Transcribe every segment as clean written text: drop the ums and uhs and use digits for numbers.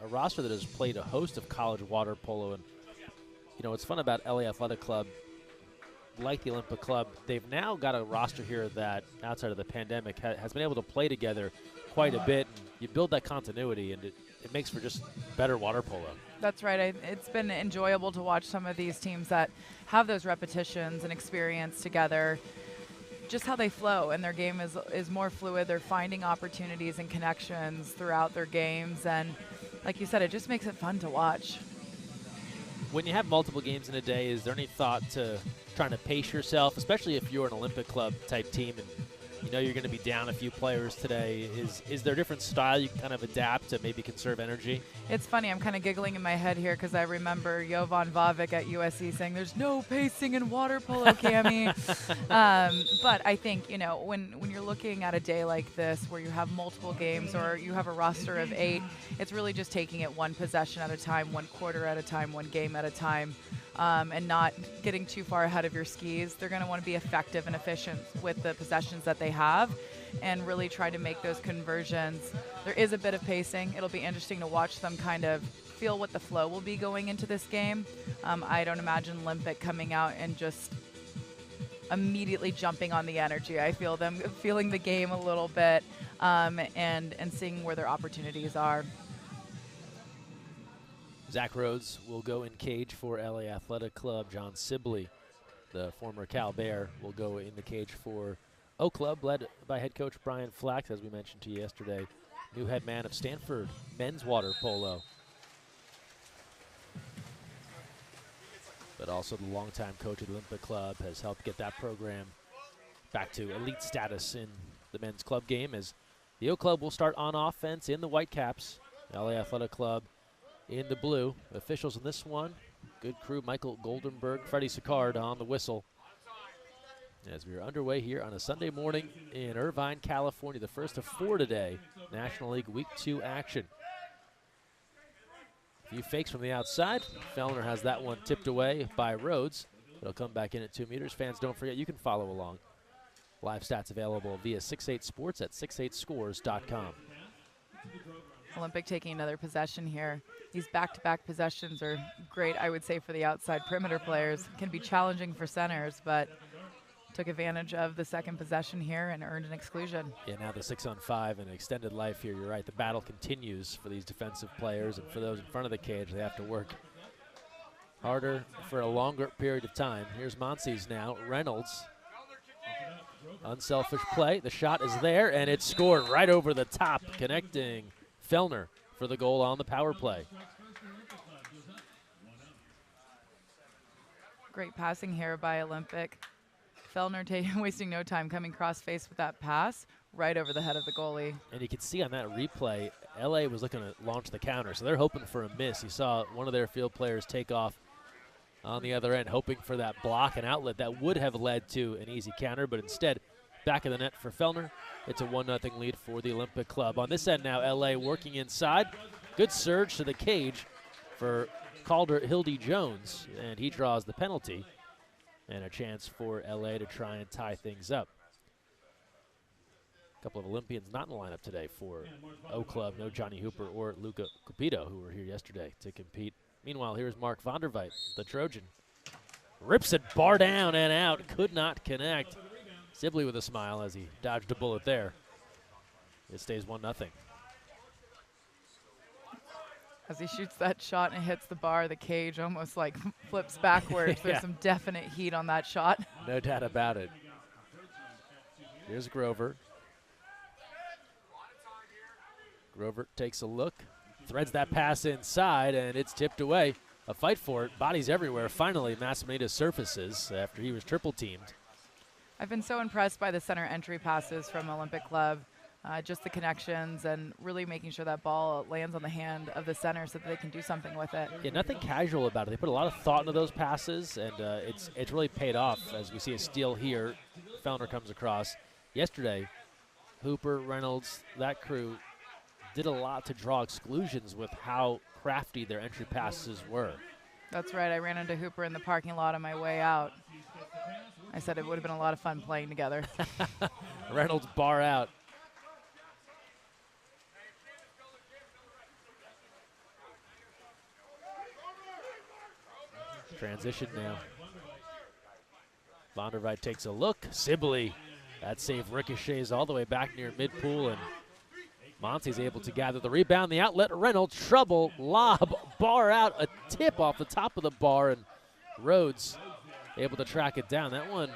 a roster that has played a host of college water polo. And, you know, what's fun about LA Athletic Club, like the Olympic Club, they've now got a roster here that, outside of the pandemic, has been able to play together quite a bit. And you build that continuity, and it makes for just better water polo. That's right. It's been enjoyable to watch some of these teams that have those repetitions and experience together, just how they flow, and their game is more fluid. They're finding opportunities and connections throughout their games, and like you said, it just makes it fun to watch. When you have multiple games in a day, is there any thought to trying to pace yourself, especially if you're an Olympic Club type team and you know you're going to be down a few players today? Is there a different style you can kind of adapt to maybe conserve energy? It's funny, I'm kind of giggling in my head here because I remember Jovan Vavic at USC saying there's no pacing in water polo, Cammie. But I think, you know, when you're looking at a day like this where you have multiple games or you have a roster of 8, it's really just taking it one possession at a time, one quarter at a time, one game at a time. And not getting too far ahead of your skis. They're going to want to be effective and efficient with the possessions that they have and really try to make those conversions. There is a bit of pacing. It'll be interesting to watch them kind of feel what the flow will be going into this game. I don't imagine Olympic coming out and just immediately jumping on the energy. I feel them feeling the game a little bit and seeing where their opportunities are. Zach Rhodes will go in cage for LA Athletic Club. John Sibley, the former Cal Bear, will go in the cage for O Club, led by head coach Brian Flax, as we mentioned to you yesterday, new head man of Stanford men's water polo. But also the longtime coach of the Olympic Club has helped get that program back to elite status in the men's club game, as the O Club will start on offense in the white caps. LA Athletic Club in the blue. Officials in this one, good crew, Michael Goldenberg, Freddie Sicard on the whistle. As we are underway here on a Sunday morning in Irvine, California, the first of 4 today, National League Week 2 action. A few fakes from the outside. Felner has that one tipped away by Rhodes. It'll come back in at 2 meters. Fans, don't forget, you can follow along. Live stats available via 68 Sports at 68scores.com. Olympic taking another possession here. These back-to-back possessions are great, I would say, for the outside perimeter players. Can be challenging for centers, but took advantage of the second possession here and earned an exclusion. Yeah, now the 6-on-5 and extended life here. You're right, the battle continues for these defensive players, and for those in front of the cage, they have to work harder for a longer period of time. Here's Monsies now. Reynolds. Unselfish play. The shot is there, and it's scored right over the top, connecting Felner for the goal on the power play. Great passing here by Olympic. Felner wasting no time, coming cross-face with that pass right over the head of the goalie. And you can see on that replay, LA was looking to launch the counter, so they're hoping for a miss. You saw one of their field players take off on the other end, hoping for that block and outlet that would have led to an easy counter, but instead, back of the net for Felner. It's a 1-0 lead for the Olympic Club. On this end now, LA working inside. Good surge to the cage for Calder Hildy Jones, and he draws the penalty. And a chance for LA to try and tie things up. A couple of Olympians not in the lineup today for O Club. No Johnny Hooper or Luca Cupido, who were here yesterday to compete. Meanwhile, here's Mark Vanderweith, the Trojan. Rips it bar down and out. Could not connect. Sibley with a smile as he dodged a bullet there. It stays 1-0. As he shoots that shot and hits the bar, the cage almost like flips backwards. Yeah. There's some definite heat on that shot. No doubt about it. Here's Grover. Grover takes a look, threads that pass inside, and it's tipped away. A fight for it, bodies everywhere. Finally, Massimita surfaces after he was triple teamed. I've been so impressed by the center entry passes from Olympic Club. Just the connections and really making sure that ball lands on the hand of the center so that they can do something with it. Yeah, nothing casual about it. They put a lot of thought into those passes, and it's really paid off as we see a steal here. Felner comes across. Yesterday, Hooper, Reynolds, that crew did a lot to draw exclusions with how crafty their entry passes were. That's right. I ran into Hooper in the parking lot on my way out. I said it would have been a lot of fun playing together. Reynolds bar out. Transition now. Vanderweith takes a look. Sibley, that save ricochets all the way back near mid-pool, and Monty's able to gather the rebound. The outlet, Reynolds, trouble, lob, bar out, a tip off the top of the bar, and Rhodes able to track it down. That one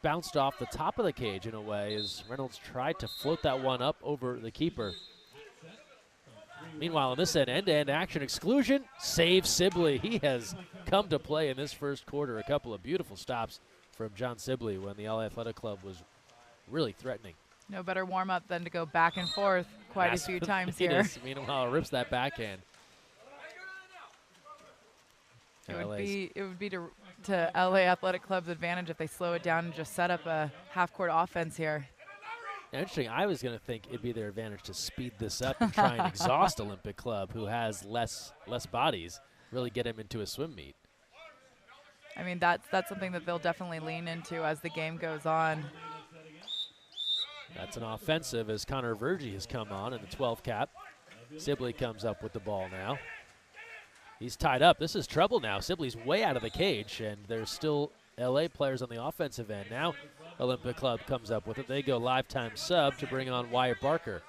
bounced off the top of the cage in a way as Reynolds tried to float that one up over the keeper. Meanwhile, on this end-to-end action, exclusion, save Sibley. He has come to play in this first quarter. A couple of beautiful stops from John Sibley when the LA Athletic Club was really threatening. No better warm-up than to go back and forth quite a few times here. Meanwhile, rips that backhand. It would be to LA Athletic Club's advantage if they slow it down and just set up a half-court offense here. Interesting. I was going to think it'd be their advantage to speed this up and try and exhaust Olympic Club, who has less bodies, really get him into a swim meet. I mean, that's something that they'll definitely lean into as the game goes on. That's an offensive as Connor Vergie has come on in the 12 cap. Sibley comes up with the ball now. He's tied up. This is trouble now. Sibley's way out of the cage, and there's still LA players on the offensive end. Now Olympic Club comes up with it. They go lifetime sub to bring on Wyatt Barker.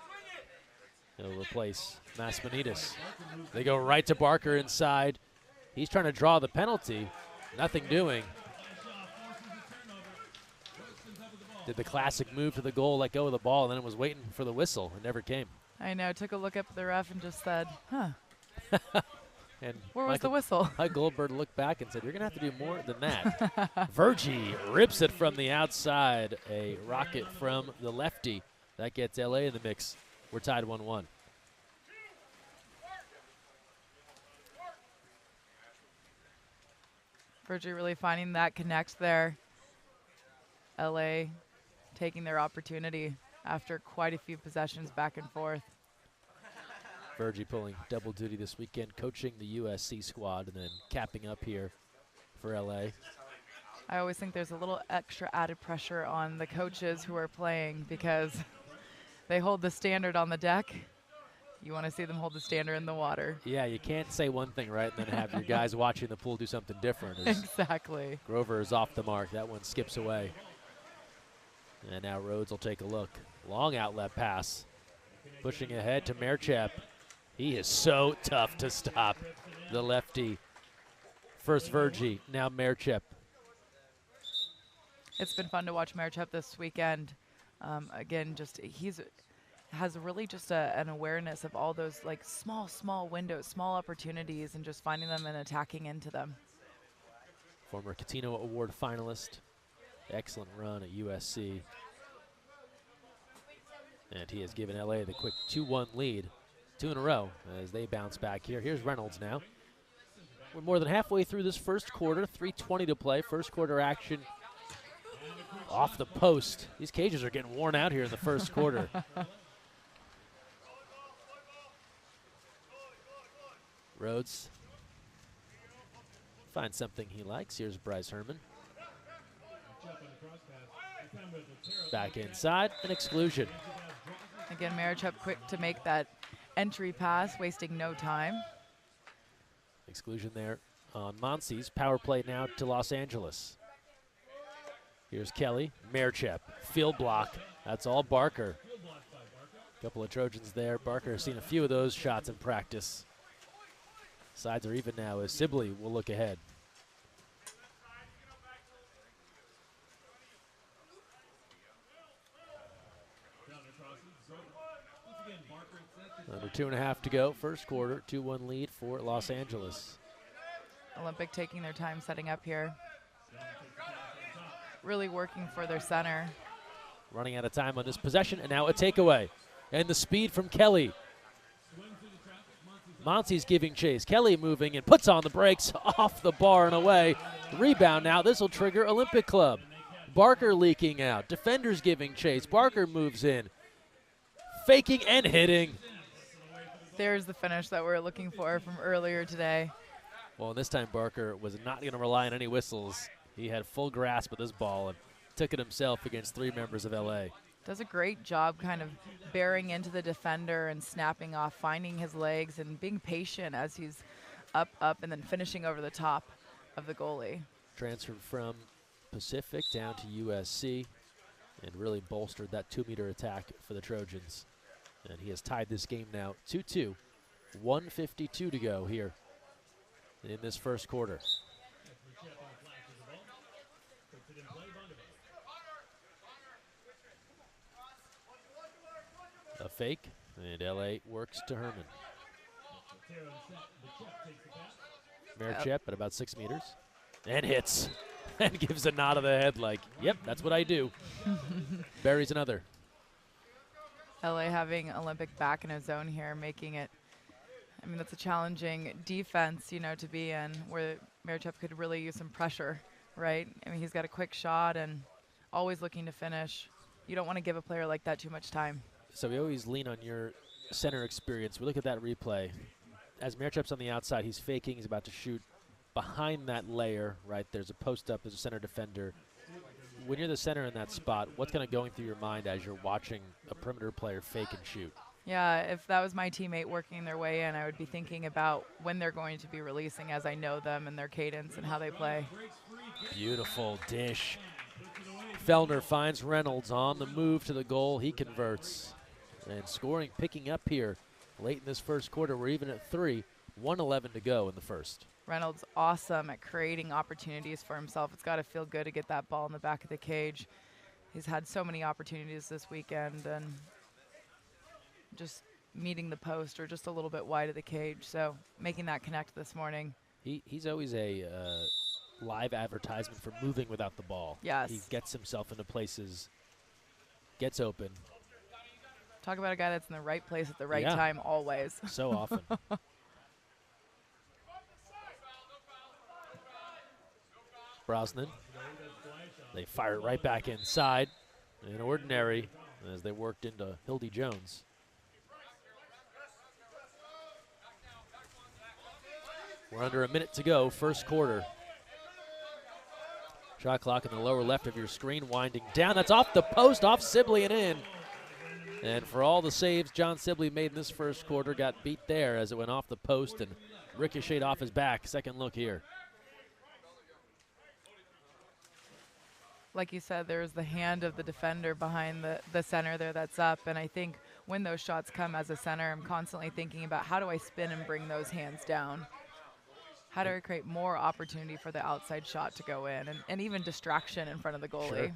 He'll replace Masmanides. They go right to Barker inside. He's trying to draw the penalty. Nothing doing. Did the classic move to the goal, let go of the ball, and then it was waiting for the whistle. It never came. I know. Took a look up at the ref and just said, huh. And where was the whistle? Mike Goldberg looked back and said, you're going to have to do more than that. Vergie rips it from the outside. A rocket from the lefty. That gets LA in the mix. We're tied 1-1. Vergie really finding that connect there. LA taking their opportunity after quite a few possessions back and forth. Vergie pulling double duty this weekend, coaching the USC squad and then capping up here for LA. I always think there's a little extra added pressure on the coaches who are playing because they hold the standard on the deck. You want to see them hold the standard in the water. Yeah, you can't say one thing right and then have your guys watching the pool do something different. Exactly. Grover is off the mark. That one skips away. And now Rhodes will take a look. Long outlet pass. Pushing ahead to Merchep. He is so tough to stop, the lefty. First Vergie, now Merchep. It's been fun to watch Merchep this weekend. Again, just has really just an awareness of all those like small windows, small opportunities, and just finding them and attacking into them. Former Catino Award finalist. Excellent run at USC. And he has given LA the quick 2-1 lead. 2 in a row as they bounce back here. Here's Reynolds now. We're more than halfway through this first quarter. 3:20 to play. First quarter action off the post. These cages are getting worn out here in the first quarter. Rhodes finds something he likes. Here's Bryce Herman. Back inside, an exclusion. Again, Merchep quick to make that entry pass, wasting no time. Exclusion there on Monsi's. Power play now to Los Angeles. Here's Kelly, Merchep, field block. That's all Barker. Couple of Trojans there. Barker has seen a few of those shots in practice. Sides are even now as Sibley will look ahead. Under 2.5 to go, first quarter, 2-1 lead for Los Angeles. Olympic taking their time setting up here. Really working for their center. Running out of time on this possession, and now a takeaway. And the speed from Kelly. Monsi's giving chase. Kelly moving and puts on the brakes off the bar and away. Rebound now. This will trigger Olympic Club. Barker leaking out. Defenders giving chase. Barker moves in. Faking and hitting. There's the finish that we're looking for from earlier today. Well, this time Barker was not going to rely on any whistles. He had full grasp of this ball and took it himself against 3 members of LA. Does a great job kind of bearing into the defender and snapping off, finding his legs and being patient as he's up, and then finishing over the top. of the goalie. Transferred from Pacific down to USC and really bolstered that 2-meter attack for the Trojans. And he has tied this game now 2-2. 1:52 to go here in this first quarter. A fake, and LA works to Herman. Merchep at about 6 meters, and hits, and gives a nod of the head like, yep, that's what I do. Buries another. LA having Olympic back in his zone here, making it, I mean, that's a challenging defense, you know, to be in, where Merchep could really use some pressure, right? I mean, he's got a quick shot and always looking to finish. You don't want to give a player like that too much time. So we always lean on your center experience. We look at that replay. As Merchep's on the outside, he's faking. He's about to shoot behind that layer, right? There's a post up. There's a center defender. When you're the center in that spot, what's kind of going through your mind as you're watching a perimeter player fake and shoot? Yeah, if that was my teammate working their way in, I would be thinking about when they're going to be releasing as I know them and their cadence and how they play. Beautiful dish. Felner finds Reynolds on the move to the goal. He converts. And scoring picking up here late in this first quarter. We're even at 3, 1:11 to go in the first. Reynolds awesome at creating opportunities for himself. It's got to feel good to get that ball in the back of the cage. He's had so many opportunities this weekend and just meeting the post or just a little bit wide of the cage. So making that connect this morning. He's always a live advertisement for moving without the ball. Yes. He gets himself into places, gets open. Talk about a guy that's in the right place at the right time always. So often. Brosnan. They fire it right back inside. An ordinary as they worked into Hildy Jones. We're under a minute to go, first quarter. Shot clock in the lower left of your screen, winding down. That's off the post, off Sibley and in. And for all the saves John Sibley made in this first quarter, got beat there as it went off the post and ricocheted off his back. Second look here. Like you said, there's the hand of the defender behind the center there that's up. And I think when those shots come as a center, I'm constantly thinking about how do I spin and bring those hands down? How do I create more opportunity for the outside shot to go in and even distraction in front of the goalie? Sure.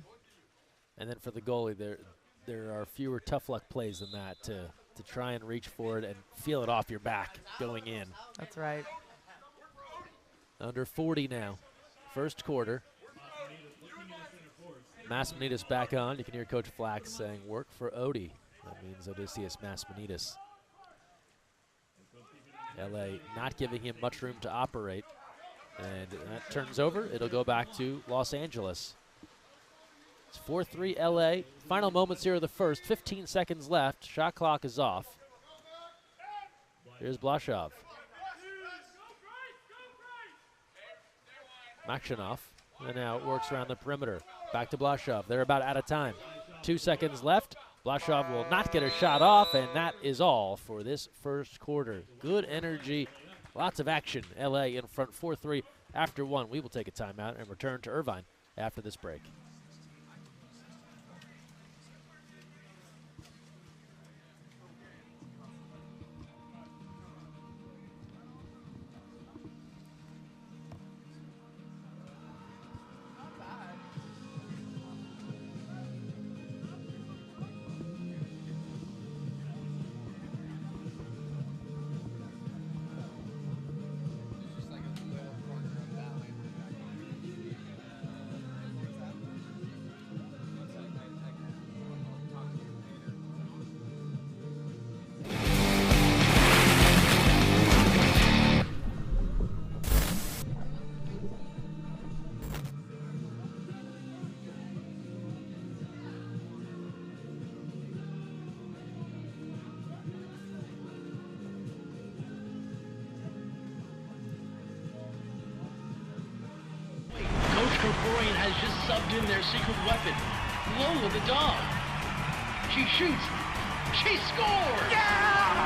And then for the goalie, there are fewer tough luck plays than that to try and reach for it and feel it off your back going in. That's right. Under 40 now, first quarter. Masmanitas back on. You can hear Coach Flax saying, work for Odie. That means Odysseus Masmanitas. LA not giving him much room to operate. And that turns over. It'll go back to Los Angeles. It's 4-3 LA. Final moments here of the first. 15 seconds left. Shot clock is off. Here's Blasov. Makshanov. And now it works around the perimeter. Back to Blasov. They're about out of time. 2 seconds left. Blasov will not get a shot off, and that is all for this first quarter. Good energy, lots of action. LA in front 4-3 after 1. We will take a timeout and return to Irvine after this break. Has just subbed in their secret weapon, Lola the dog. She shoots. She scores! Yeah!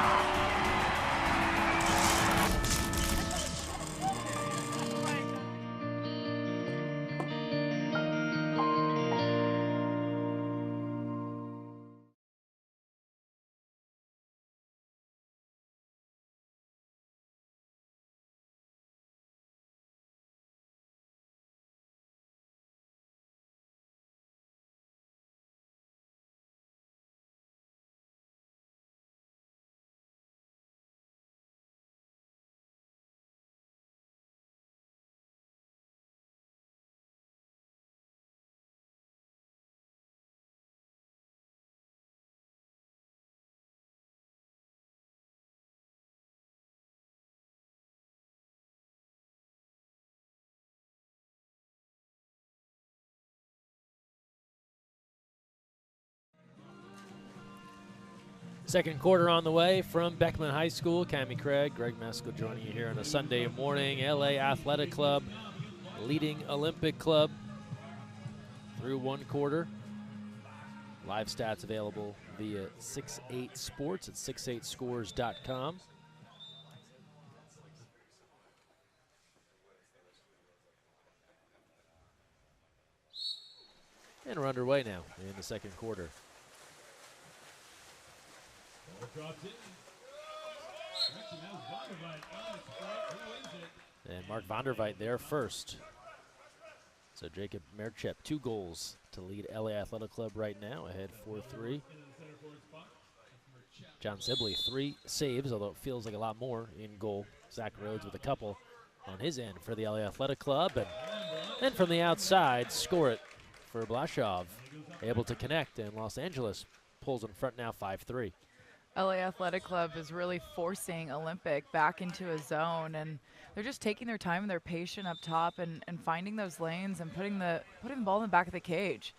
Second quarter on the way from Beckman High School. Cammie Craig, Greg Meskel joining you here on a Sunday morning. LA Athletic Club leading Olympic Club through one quarter. Live stats available via 68 Sports at 68scores.com. And we're underway now in the second quarter. And Mark Vanderweith there first. So Jacob Merchep, 2 goals to lead LA Athletic Club right now, ahead 4-3. John Sibley, 3 saves, although it feels like a lot more in goal. Zach Rhodes with a couple on his end for the LA Athletic Club. And then from the outside, score it for Blashaw. Able to connect, and Los Angeles pulls in front now 5-3. LA Athletic Club is really forcing Olympic back into a zone, and they're just taking their time and they're patient up top and finding those lanes and putting the ball in the back of the cage.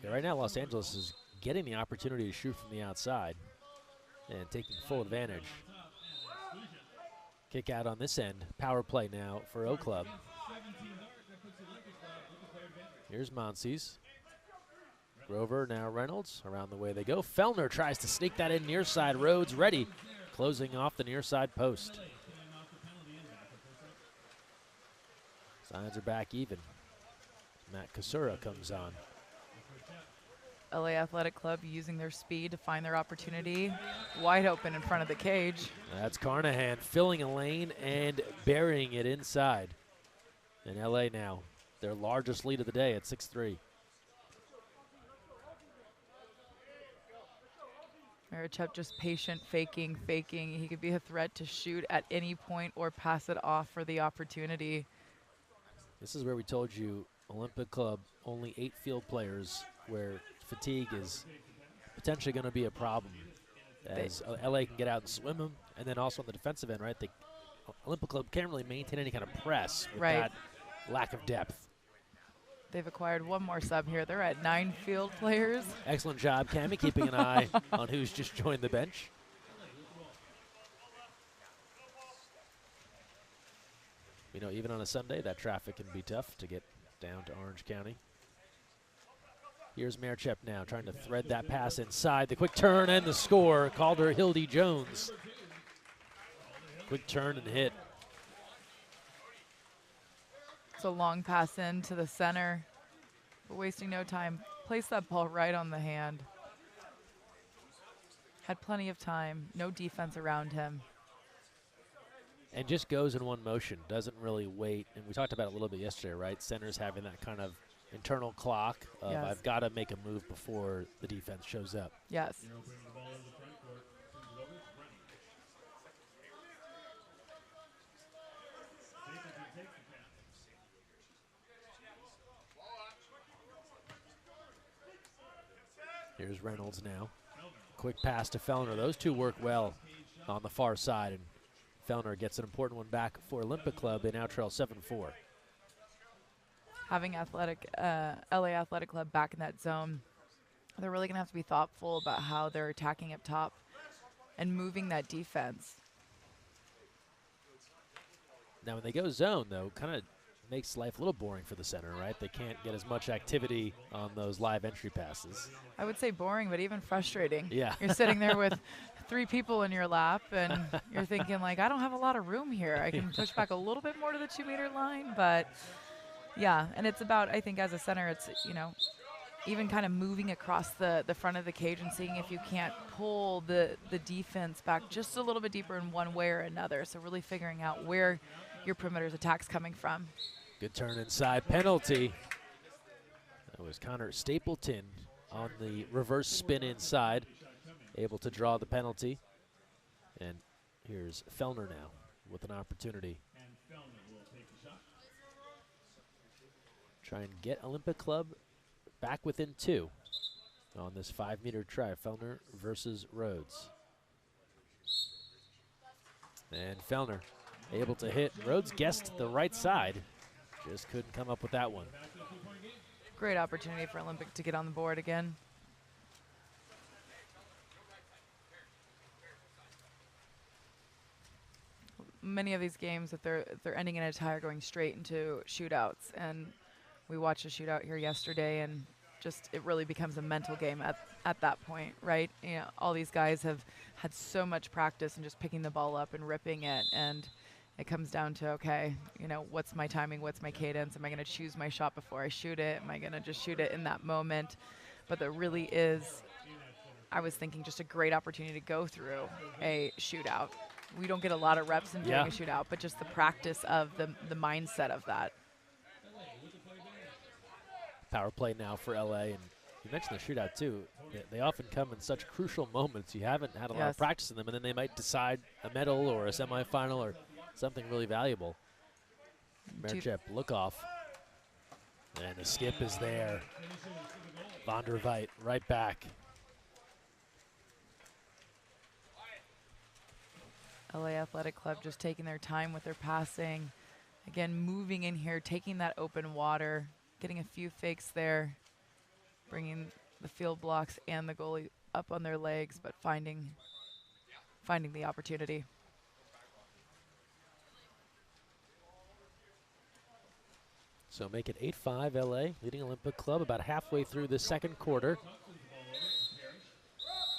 Yeah, right now Los Angeles is getting the opportunity to shoot from the outside and taking full advantage. Kick out on this end. Power play now for O Club. Here's Monsies. Grover, now Reynolds. Around the way they go. Felner tries to sneak that in near side. Rhodes ready, closing off the near side post. Signs are back even. Matt Kasura comes on. LA Athletic Club using their speed to find their opportunity. Wide open in front of the cage. That's Carnahan filling a lane and burying it inside. And LA now, their largest lead of the day at 6-3. Merchep just patient, faking. He could be a threat to shoot at any point or pass it off for the opportunity. This is where we told you Olympic Club, only 8 field players, where fatigue is potentially going to be a problem. As LA can get out and swim them, and then also on the defensive end, right? The Olympic Club can't really maintain any kind of press with that lack of depth. They've acquired one more sub here. They're at 9 field players. Excellent job, Cammie, keeping an eye on who's just joined the bench. You know, even on a Sunday, that traffic can be tough to get down to Orange County. Here's Merchep now trying to thread that pass inside. The quick turn and the score. Calder Hildy Jones. Quick turn and hit. It's a long pass into the center, but wasting no time. Place that ball right on the hand. Had plenty of time, no defense around him. And just goes in one motion, doesn't really wait. And we talked about it a little bit yesterday, right? Centers having that kind of internal clock of Yes. I've got to make a move before the defense shows up. Yes. Here's Reynolds now. Quick pass to Felner. Those two work well on the far side, and Felner gets an important one back for Olympic Club. They now trail 7-4. Having LA Athletic Club back in that zone, they're really going to have to be thoughtful about how they're attacking up top and moving that defense. Now, when they go zone, though, kind of makes life a little boring for the center, right? They can't get as much activity on those live entry passes. I would say boring, but even frustrating. Yeah. You're sitting there with 3 people in your lap, and you're thinking, like, I don't have a lot of room here. I can push back a little bit more to the 2-meter line, but yeah. And it's about, I think, as a center, it's, you know, even kind of moving across the front of the cage and seeing if you can't pull the defense back just a little bit deeper in one way or another. So really figuring out where your perimeter's attack's coming from. Good turn inside, penalty. That was Conor Stapleton on the reverse spin inside, able to draw the penalty. And here's Felner now with an opportunity. Try and get Olympic Club back within 2 on this 5-meter try. Felner versus Rhodes. And Felner able to hit. Rhodes guessed the right side. Just couldn't come up with that one. Great opportunity for Olympic to get on the board again. many of these games that they're ending in a tie or going straight into shootouts. And we watched a shootout here yesterday, and just it really becomes a mental game at that point, right? You know, all these guys have had so much practice in just picking the ball up and ripping it, and it comes down to, okay, you know, what's my timing, what's my cadence? Am I going to choose my shot before I shoot it? Am I going to just shoot it in that moment? But there really is, I was thinking, just a great opportunity to go through a shootout. We don't get a lot of reps in doing a shootout, but just the practice of the mindset of that. Power play now for LA, and you mentioned the shootout too. They often come in such crucial moments. You haven't had a lot of practice in them, and then they might decide a medal or a semifinal or something really valuable. Merchep, look off. And the skip is there. Vanderweith right back. LA Athletic Club just taking their time with their passing. Again, moving in here, taking that open water, getting a few fakes there, bringing the field blocks and the goalie up on their legs, but finding the opportunity. So make it 8-5 LA, leading Olympic Club about halfway through the second quarter.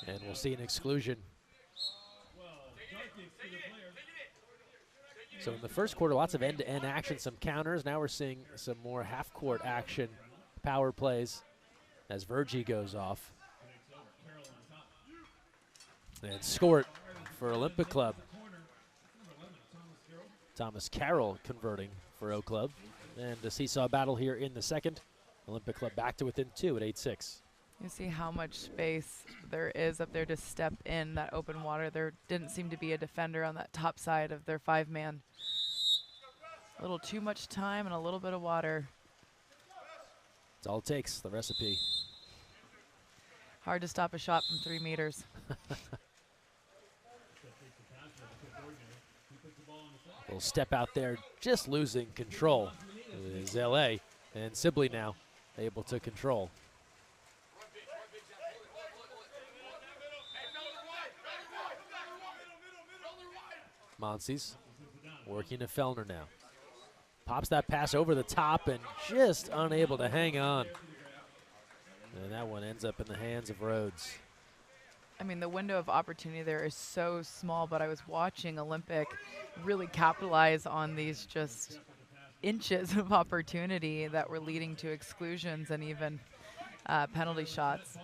And we'll see an exclusion. So in the first quarter, lots of end-to-end action, some counters. Now we're seeing some more half-court action, power plays, as Virgie goes off. And score for Olympic Club. Thomas Carroll converting for O Club. And a seesaw battle here in the second. Olympic Club back to within 2 at 8-6. You see how much space there is up there to step in that open water. There didn't seem to be a defender on that top side of their 5-man. A little too much time and a little bit of water. That's all it takes, the recipe. Hard to stop a shot from 3 meters. Little step out there, just losing control. It is LA, and Sibley now able to control. Monsies working to Felner now. Pops that pass over the top and just unable to hang on. And that one ends up in the hands of Rhodes. I mean, the window of opportunity there is so small, but I was watching Olympic really capitalize on these just inches of opportunity that were leading to exclusions and even penalty shots.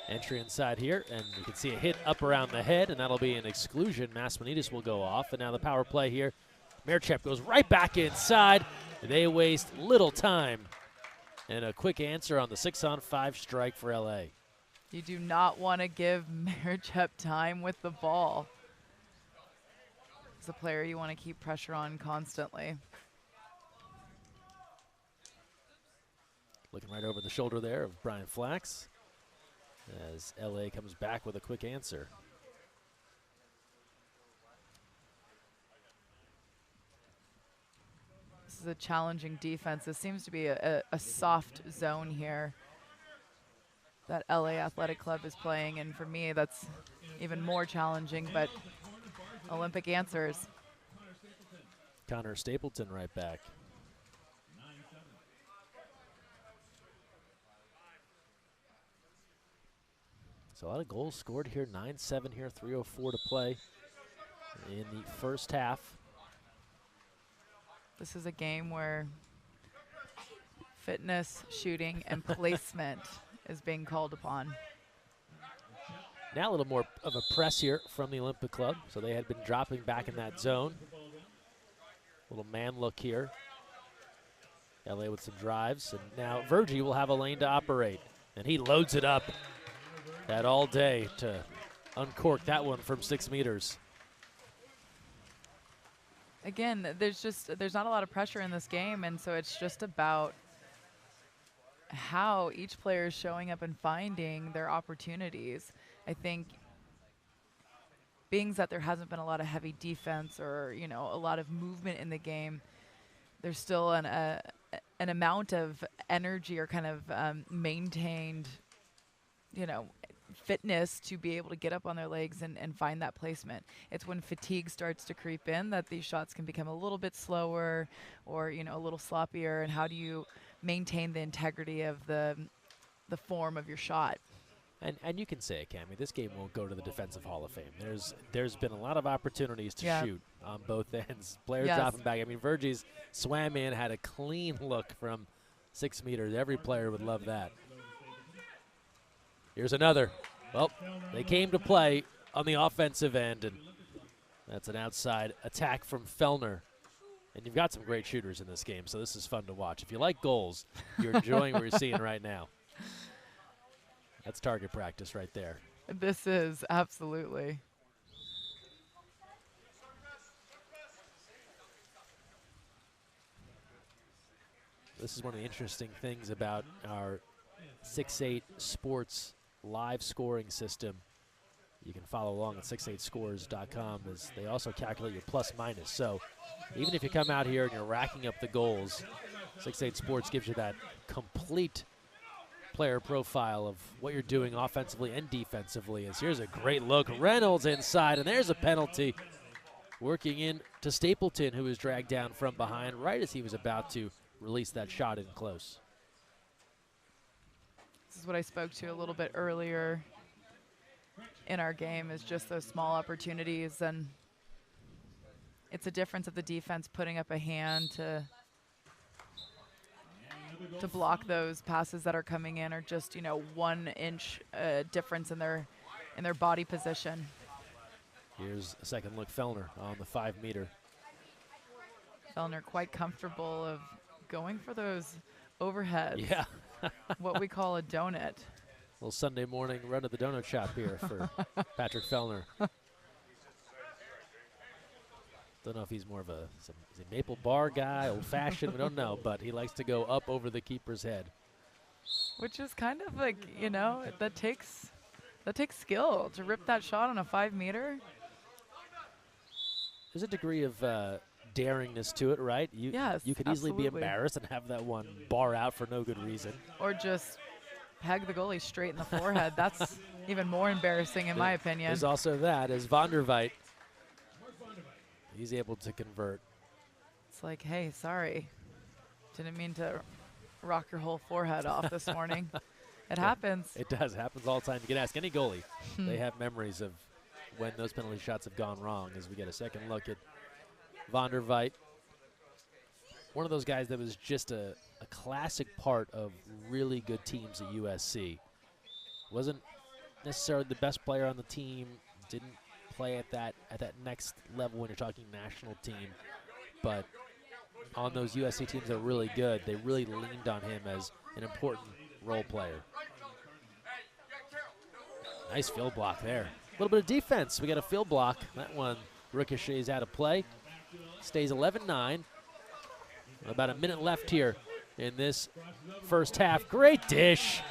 Entry inside here, and you can see a hit up around the head, and that'll be an exclusion. Masmanides will go off, and now the power play here. Merchep goes right back inside. They waste little time. And a quick answer on the 6-on-5 strike for LA. You do not want to give Merchep time with the ball. As a player, you want to keep pressure on constantly. Looking right over the shoulder there of Brian Flax as LA comes back with a quick answer. This is a challenging defense. This seems to be a soft zone here that LA Athletic Club is playing, and for me that's even more challenging, but Olympic answers. Conor Stapleton right back. So a lot of goals scored here, 9-7 here, 3:04 to play in the first half. This is a game where fitness, shooting, and placement is being called upon. Now a little more of a press here from the Olympic Club. So they had been dropping back in that zone. Little man look here. LA with some drives, and now Virgie will have a lane to operate. And he loads it up. Had all day to uncork that one from 6 meters. Again, there's not a lot of pressure in this game, and so it's just about how each player is showing up and finding their opportunities. I think being that there hasn't been a lot of heavy defense or, you know, a lot of movement in the game, there's still an amount of energy or kind of maintained, you know, fitness to be able to get up on their legs and find that placement. It's when fatigue starts to creep in that these shots can become a little bit slower or, you know, a little sloppier. And how do you maintain the integrity of the form of your shot? And you can say it, Cammie, this game won't go to the Defensive Hall of Fame. There's been a lot of opportunities to shoot on both ends. Players dropping back. I mean, Virgie's swam in, had a clean look from 6 meters. Every player would love that. Here's another. Well, they came to play on the offensive end, and that's an outside attack from Felner. And you've got some great shooters in this game, so this is fun to watch. If you like goals, you're enjoying what you're seeing right now. That's target practice right there. This is, absolutely. This is one of the interesting things about our 6-8 Sports live scoring system. You can follow along at 68scores.com as they also calculate your plus minus. So even if you come out here and you're racking up the goals, 6-8 Sports gives you that complete player profile of what you're doing offensively and defensively. As here's a great look. Reynolds inside, and there's a penalty. Working in to Stapleton, who was dragged down from behind right as he was about to release that shot in close. This is what I spoke to a little bit earlier in our game, is just those small opportunities. And it's a difference of the defense putting up a hand to block those passes that are coming in, or just, you know, 1 inch difference in their body position. Here's a second look. Felner on the 5 meter. Felner quite comfortable of going for those overheads. Yeah. What we call a donut. Little Sunday morning run to the donut shop here for Patrick Felner. Don't know if he's more of a maple bar guy, old-fashioned, we don't know, but he likes to go up over the keeper's head. Which is kind of like, you know, that takes skill to rip that shot on a 5 meter. There's a degree of daringness to it, right? Yes, you could easily absolutely be embarrassed and have that one bar out for no good reason. Or just peg the goalie straight in the forehead. That's even more embarrassing in my opinion. There's also that as Vanderweith. He's able to convert. It's like, hey, sorry. Didn't mean to rock your whole forehead off this morning. It happens. It does. It happens all the time. You can ask any goalie. They have memories of when those penalty shots have gone wrong, as we get a second look at Vanderweith. One of those guys that was just a classic part of really good teams at USC. Wasn't necessarily the best player on the team. Didn't play at that next level when you're talking national team, but on those USC teams that are really good, they really leaned on him as an important role player. Nice field block there. A little bit of defense. We got a field block. That one ricochets out of play. Stays 11-9. About a minute left here in this first half. Great dish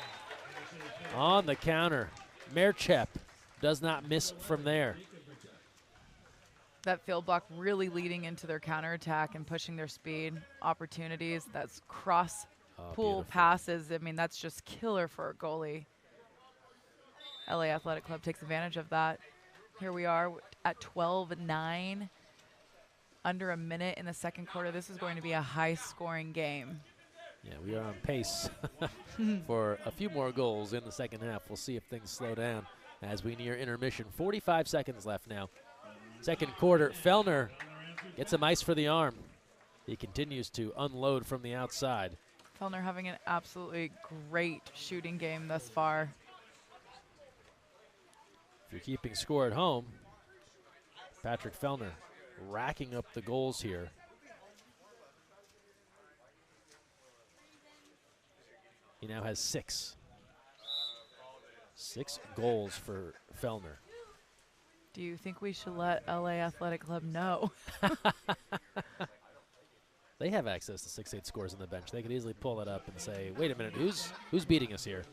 on the counter. Merchep does not miss from there. That field block really leading into their counterattack and pushing their speed opportunities. That's cross-pool passes. I mean, that's just killer for a goalie. LA Athletic Club takes advantage of that. Here we are at 12-9, under a minute in the second quarter. This is going to be a high-scoring game. Yeah, we are on pace for a few more goals in the second half. We'll see if things slow down as we near intermission. 45 seconds left now. Second quarter, Felner gets some ice for the arm. He continues to unload from the outside. Felner having an absolutely great shooting game thus far. If you're keeping score at home, Patrick Felner racking up the goals here. He now has 6. 6 goals for Felner. Do you think we should let LA Athletic Club know? They have access to 6-8 scores on the bench. They could easily pull that up and say, wait a minute, who's beating us here?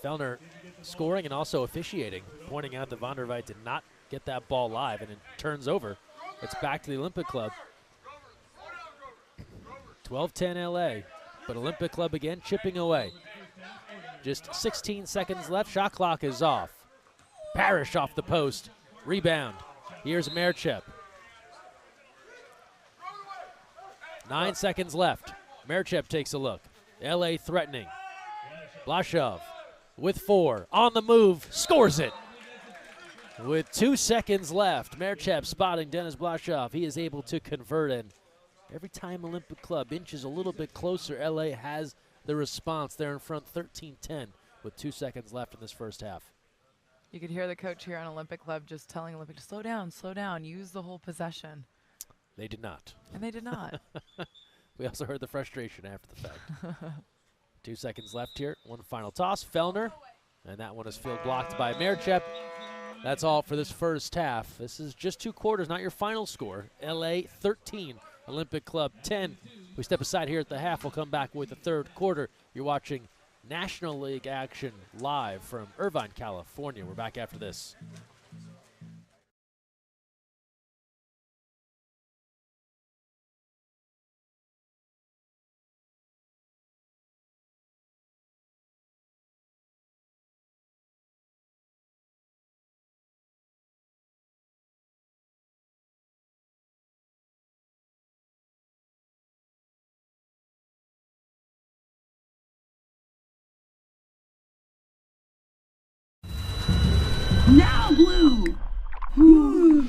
Felner scoring and also officiating, pointing out that Vanderweith did not get that ball live, and it turns over. It's back to the Olympic Club. 12-10 LA, but Olympic Club again chipping away. Just 16 seconds left. Shot clock is off. Parrish off the post. Rebound. Here's Merchep. 9 seconds left. Merchep takes a look. LA threatening. Blasov with 4. On the move. Scores it. With 2 seconds left, Merchep spotting Dennis Blasov. He is able to convert, and every time Olympic Club inches a little bit closer, LA has the response. They're in front 13-10 with 2 seconds left in this first half. You could hear the coach here on Olympic Club just telling Olympic to slow down, use the whole possession. They did not. And they did not. We also heard the frustration after the fact. 2 seconds left here. One final toss. Felner. And that one is field blocked by Merchep. That's all for this first half. This is just 2 quarters, not your final score. LA 13, Olympic Club 10. We step aside here at the half. We'll come back with the third quarter. You're watching National League action live from Irvine, California. We're back after this. Now blue! Ooh.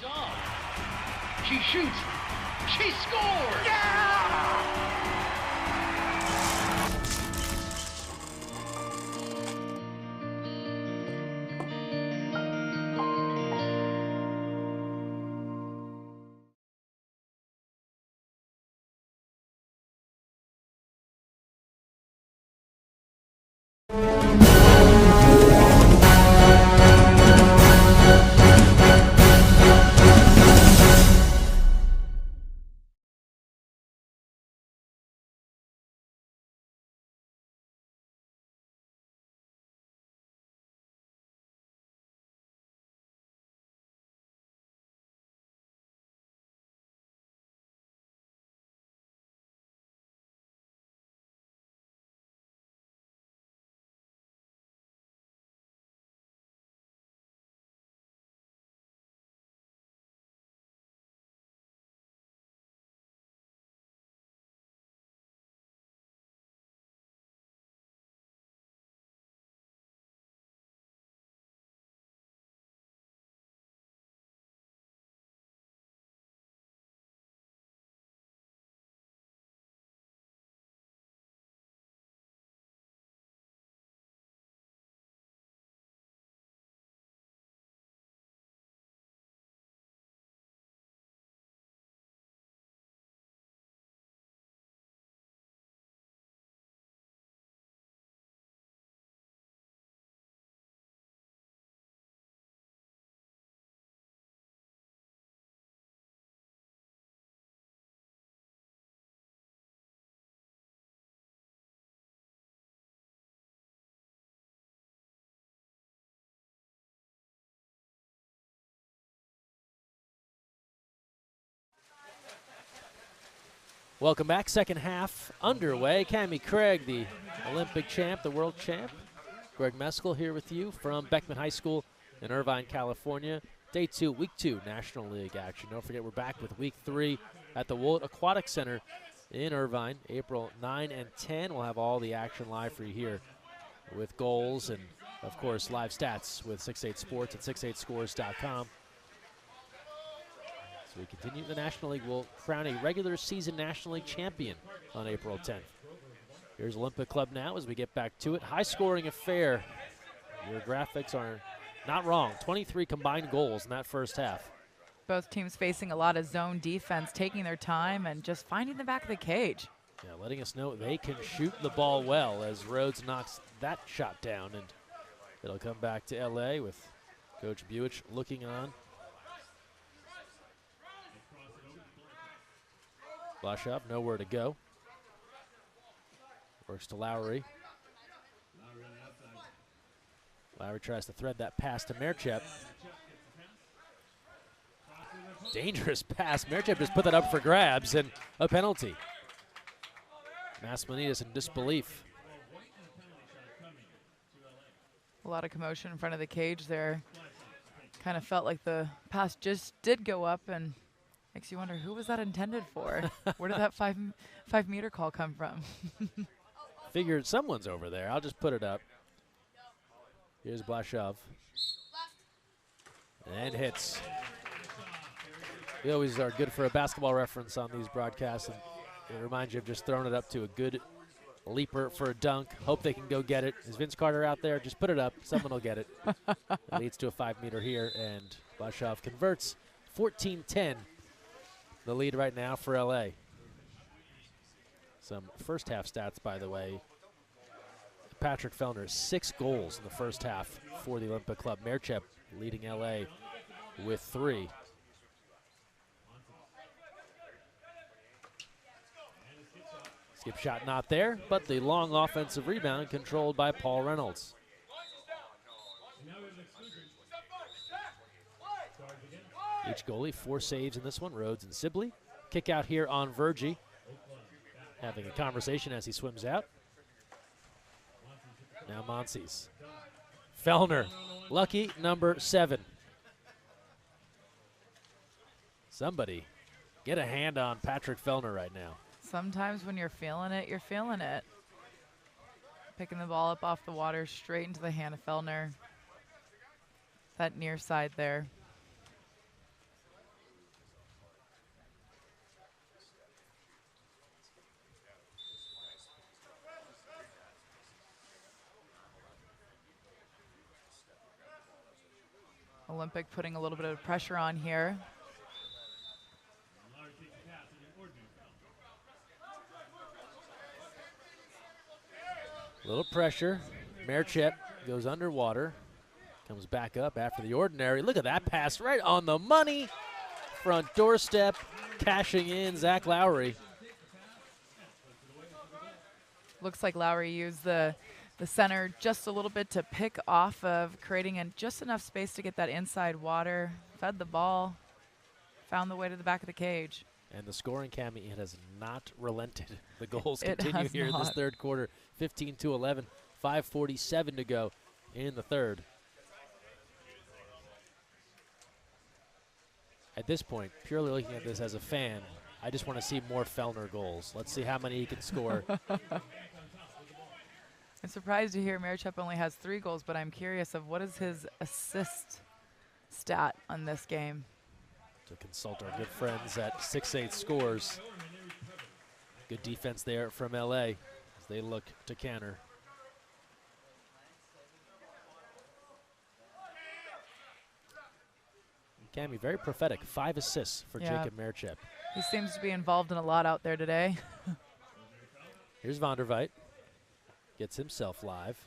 Dog. She shoots. She scores! Yeah! Welcome back. Second half underway. Cammie Craig, the Olympic champ, the world champ. Greg Meskel here with you from Beckman High School in Irvine, California. Day 2, Week 2 National League action. Don't forget we're back with Week 3 at the Wold Aquatic Center in Irvine, April 9 and 10. We'll have all the action live for you here with goals and, of course, live stats with 6/8 Sports at 68scores.com. So we continue. The National League will crown a regular season National League champion on April 10th. Here's Olympic Club now as we get back to it. High-scoring affair. Your graphics are not wrong. 23 combined goals in that first half. Both teams facing a lot of zone defense, taking their time and just finding the back of the cage. Yeah, letting us know they can shoot the ball well as Rhodes knocks that shot down, and it'll come back to LA with Coach Buich looking on. Blashoff, nowhere to go. Works to Lowry. Lowry tries to thread that pass to Merchep. Dangerous pass. Merchep just put that up for grabs and a penalty. Masmanides in disbelief. A lot of commotion in front of the cage there. Kind of felt like the pass just did go up, and makes you wonder, who was that intended for? Where did that five meter call come from? Figured someone's over there. I'll just put it up. Here's Blashoff. And hits. We always are good for a basketball reference on these broadcasts, and it reminds you of just throwing it up to a good leaper for a dunk. Hope they can go get it. Is Vince Carter out there? Just put it up. Someone will get it. It leads to a 5 meter here, and Blashoff converts. 14-10. The lead right now for LA. Some first half stats, by the way. Patrick Felner, 6 goals in the first half for the Olympic Club. Merchep leading LA with 3. Skip shot not there, but the long offensive rebound controlled by Paul Reynolds. Each goalie, 4 saves in this one, Rhodes and Sibley. Kick out here on Virgie. Having a conversation as he swims out. Now Monsies. Felner, lucky number 7. Somebody get a hand on Patrick Felner right now. Sometimes when you're feeling it, you're feeling it. Picking the ball up off the water straight into the hand of Felner. That near side there. Olympic putting a little bit of pressure on here. Little pressure. Merchep goes underwater. Comes back up after the ordinary. Look at that pass right on the money. Front doorstep. Cashing in Zach Lowry. Looks like Lowry used the center just a little bit to pick off of, creating just enough space to get that inside water. Fed the ball. Found the way to the back of the cage. And the scoring, Cammie, it has not relented. The goals continue here in this third quarter. 15-11, 5:47 to go in the third. At this point, purely looking at this as a fan, I just want to see more Felner goals. Let's see how many he can score. I'm surprised to hear Merchep only has 3 goals, but I'm curious of what is his assist stat on this game. To consult our good friends at 6/8 Scores. Good defense there from LA as they look to counter. Cammie, very prophetic. 5 assists for Jacob Merchep. He seems to be involved in a lot out there today. Here's Vanderweith. Gets himself live.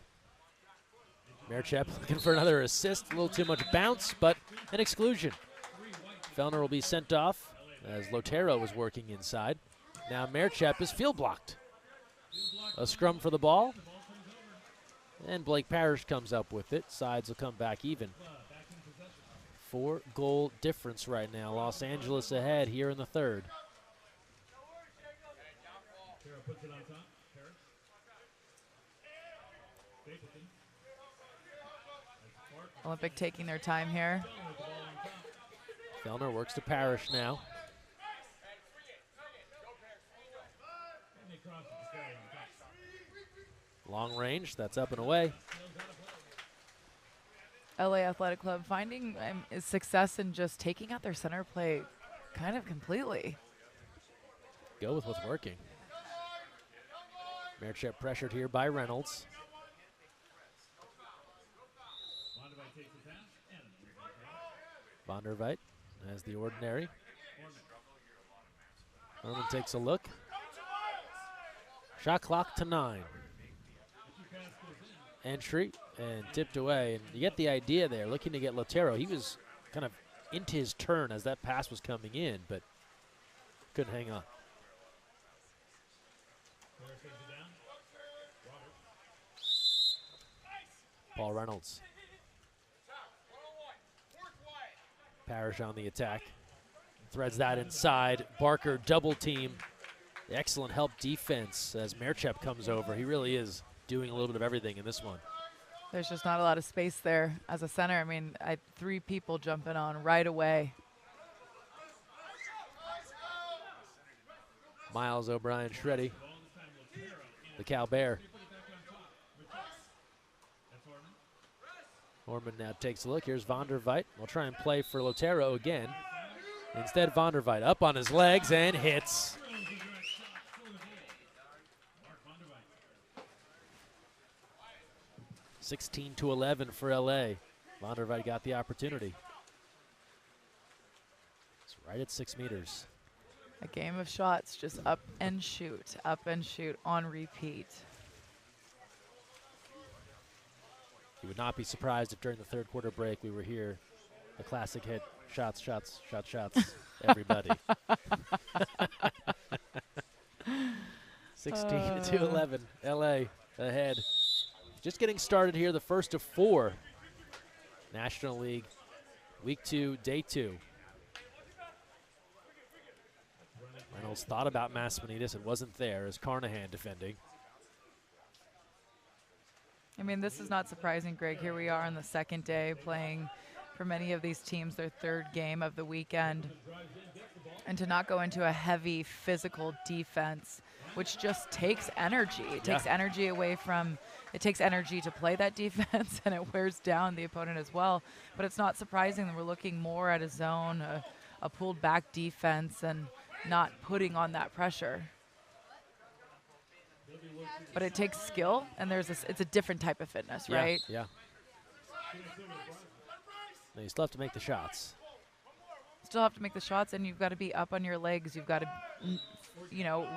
Merchep looking for another assist. A little too much bounce, but an exclusion. Felner will be sent off as Lotero was working inside. Now Merchep is field blocked. A scrum for the ball. And Blake Parrish comes up with it. Sides will come back even. 4-goal difference right now. Los Angeles ahead here in the third. Olympic taking their time here. Felner works to Parrish now. Long range, that's up and away. LA Athletic Club finding success in just taking out their center play kind of completely. Go with what's working. Meritchep pressured here by Reynolds. Vanderweith has the ordinary. Norman takes a look. Shot clock to 9. Entry and tipped away. And you get the idea there, looking to get Lotero. He was kind of into his turn as that pass was coming in, but couldn't hang on. Paul Reynolds. Parrish on the attack. Threads that inside. Barker double team. Excellent help defense as Meritchep comes over. He really is doing a little bit of everything in this one. There's just not a lot of space there as a center. I mean, I had 3 people jumping on right away. Miles O'Brien Shreddy, the Cal Bear. Norman now takes a look. Here's Vanderweith. We'll try and play for Lotero again. Instead, Vanderweith up on his legs and hits. (16-11) for LA. Vanderweith got the opportunity. It's right at 6 meters. A game of shots, just up and shoot on repeat. You would not be surprised if during the third quarter break we were here. A classic hit, shots, shots, shots, shots, everybody. 16-11, LA ahead. Just getting started here, the first of 4. National League, week 2, day 2. Reynolds thought about Massiminides and wasn't there as Carnahan defending. I mean, this is not surprising, Greg. Here we are on the second day playing for many of these teams their 3rd game of the weekend. And to not go into a heavy physical defense, which just takes energy. It takes energy away from, it takes energy to play that defense, and it wears down the opponent as well. But it's not surprising that we're looking more at a zone, a pulled back defense, and not putting on that pressure. But it takes skill, and it's a different type of fitness, right? Yeah. Now you still have to make the shots. Still have to make the shots, and you've got to be up on your legs. You've got to,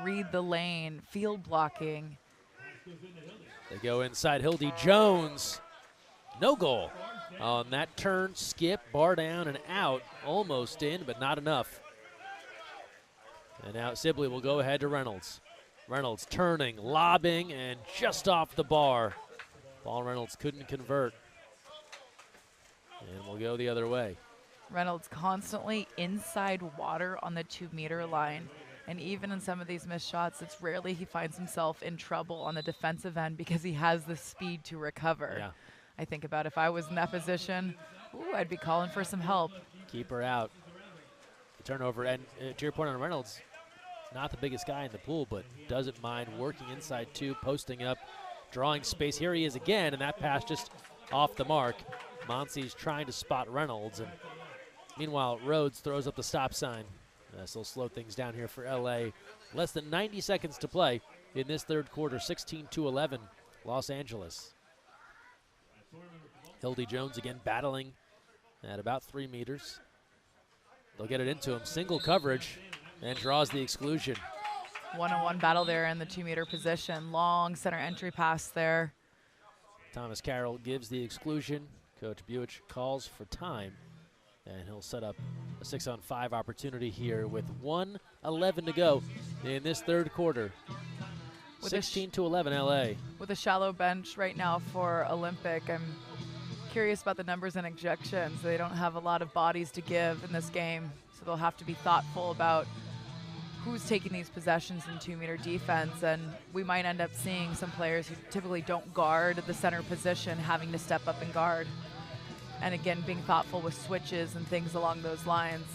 read the lane, field blocking. They go inside. Hildy Jones, no goal on that turn, skip, bar down and out. Almost in, but not enough. And now Sibley will go ahead to Reynolds. Reynolds turning, lobbing, and just off the bar. Paul Reynolds couldn't convert. And we'll go the other way. Reynolds constantly inside water on the 2-meter line. And even in some of these missed shots, it's rarely he finds himself in trouble on the defensive end because he has the speed to recover. Yeah. I think about if I was in that position, I'd be calling for some help. Keeper out. The turnover, and to your point on Reynolds, not the biggest guy in the pool, but doesn't mind working inside 2, posting up, drawing space. Here he is again, and that pass just off the mark. Monsi's trying to spot Reynolds, and meanwhile, Rhodes throws up the stop sign. So he'll slow things down here for LA. Less than 90 seconds to play in this third quarter, 16-11, Los Angeles. Hildy Jones again battling at about 3 meters. They'll get it into him, single coverage, and draws the exclusion. One-on-one battle there in the 2-meter position. Long center entry pass there. Thomas Carroll gives the exclusion. Coach Buich calls for time, and he'll set up a 6-on-5 opportunity here with 1:11 to go in this third quarter. 16-11 LA. With a shallow bench right now for Olympic, I'm curious about the numbers and ejections. They don't have a lot of bodies to give in this game, so they'll have to be thoughtful about who's taking these possessions in 2-meter defense, and we might end up seeing some players who typically don't guard the center position having to step up and guard. And again, being thoughtful with switches and things along those lines.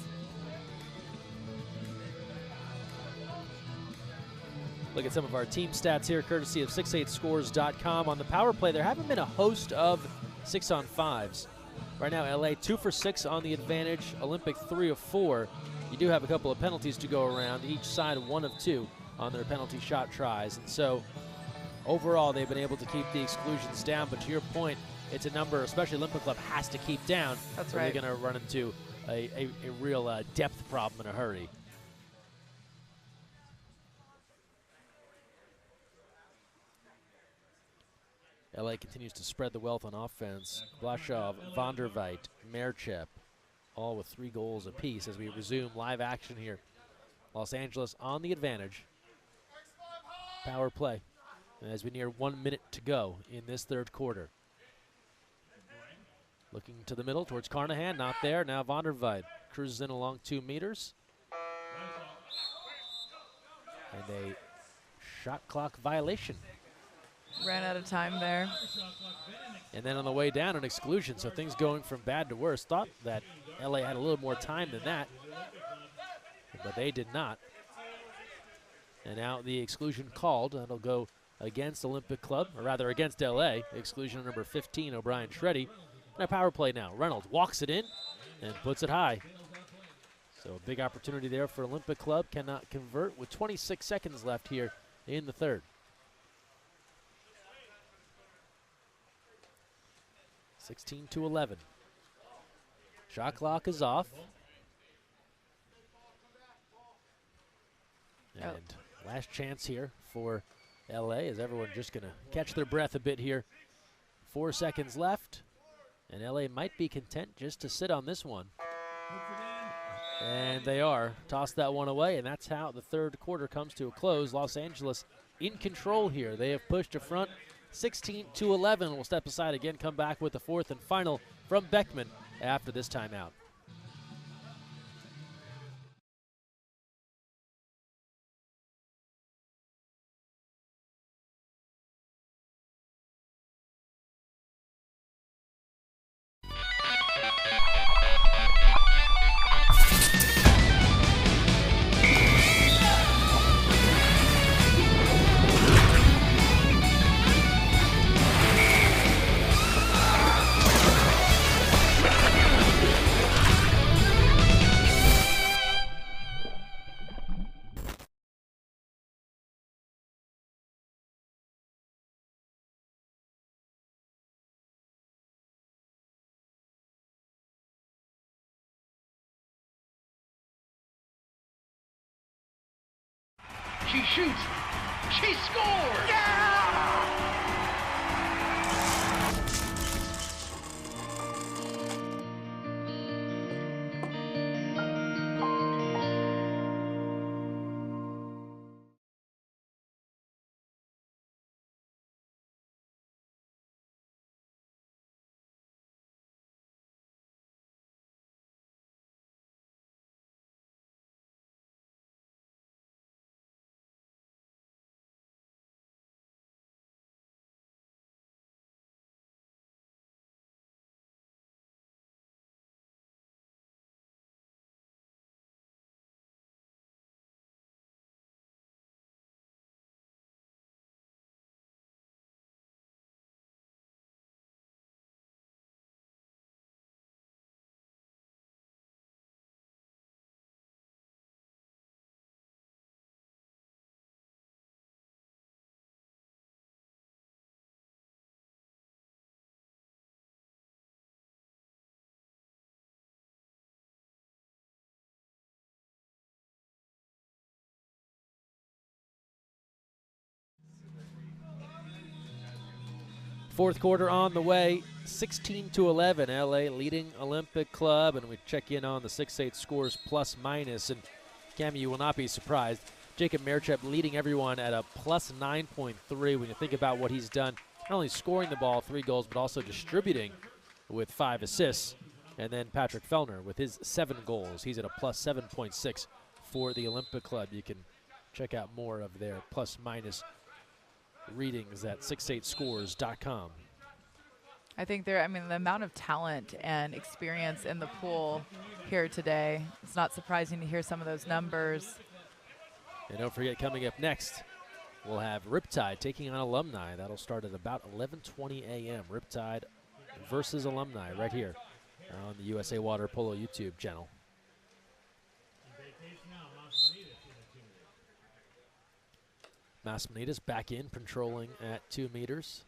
Look at some of our team stats here, courtesy of 68scores.com. On the power play, there haven't been a host of 6-on-5s. Right now, LA 2 for 6 on the advantage, Olympic 3 of 4. You do have a couple of penalties to go around, each side 1 of 2 on their penalty shot tries. And so, overall, they've been able to keep the exclusions down. But to your point, it's a number, especially Olympic Club, has to keep down. That's or right. They're going to run into a real depth problem in a hurry. LA continues to spread the wealth on offense. Blashaw, Vanderweith, Merchep, all with 3 goals apiece as we resume live action here. Los Angeles on the advantage. Power play as we near 1 minute to go in this third quarter. Looking to the middle towards Carnahan, not there. Now Vanderweith cruises in along 2 meters. And a shot clock violation. Ran out of time there. And then on the way down, an exclusion, so things going from bad to worse. Thought that LA had a little more time than that, but they did not. And now the exclusion called. That'll go against Olympic Club, or rather against LA. Exclusion number 15, O'Brien Shreddy. And a power play now. Reynolds walks it in and puts it high. So a big opportunity there for Olympic Club. Cannot convert with 26 seconds left here in the third. 16-11. Shot clock is off. And last chance here for LA, is everyone just going to catch their breath a bit here. 4 seconds left, and LA might be content just to sit on this one. And they are. Toss that one away, and that's how the third quarter comes to a close. Los Angeles in control here. They have pushed to front 16-11. We'll step aside again, come back with the fourth and final from Beckman after this timeout. She shoots. She scores! Fourth quarter on the way, 16-11. LA leading Olympic Club, and we check in on the 6-8 scores plus minus. And Cam, you will not be surprised. Jacob Merchep leading everyone at a plus 9.3 when you think about what he's done, not only scoring the ball 3 goals, but also distributing with 5 assists. And then Patrick Felner with his 7 goals. He's at a plus 7.6 for the Olympic Club. You can check out more of their plus-minus readings at 68scores.com. I think the amount of talent and experience in the pool here today, it's not surprising to hear some of those numbers. And don't forget, coming up next, we'll have Riptide taking on Alumni. That'll start at about 11:20 a.m. Riptide versus Alumni right here on the USA Water Polo YouTube channel. Masmanitas back in, patrolling at 2 meters.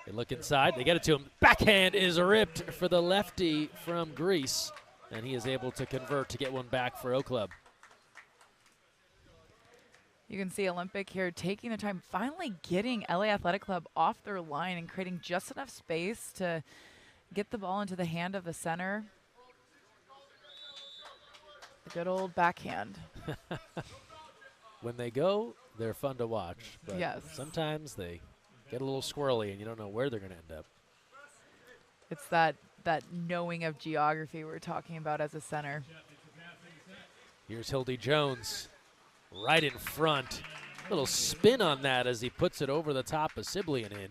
They look inside, they get it to him. Backhand is ripped for the lefty from Greece, and he is able to convert to get one back for O Club. You can see Olympic here taking the time, finally getting LA Athletic Club off their line and creating just enough space to get the ball into the hand of the center. The good old backhand. When they go, they're fun to watch, but yes, sometimes they get a little squirrely and you don't know where they're going to end up. It's that knowing of geography we're talking about as a center. Here's Hildy Jones right in front. Little spin on that as he puts it over the top of Sibley and in.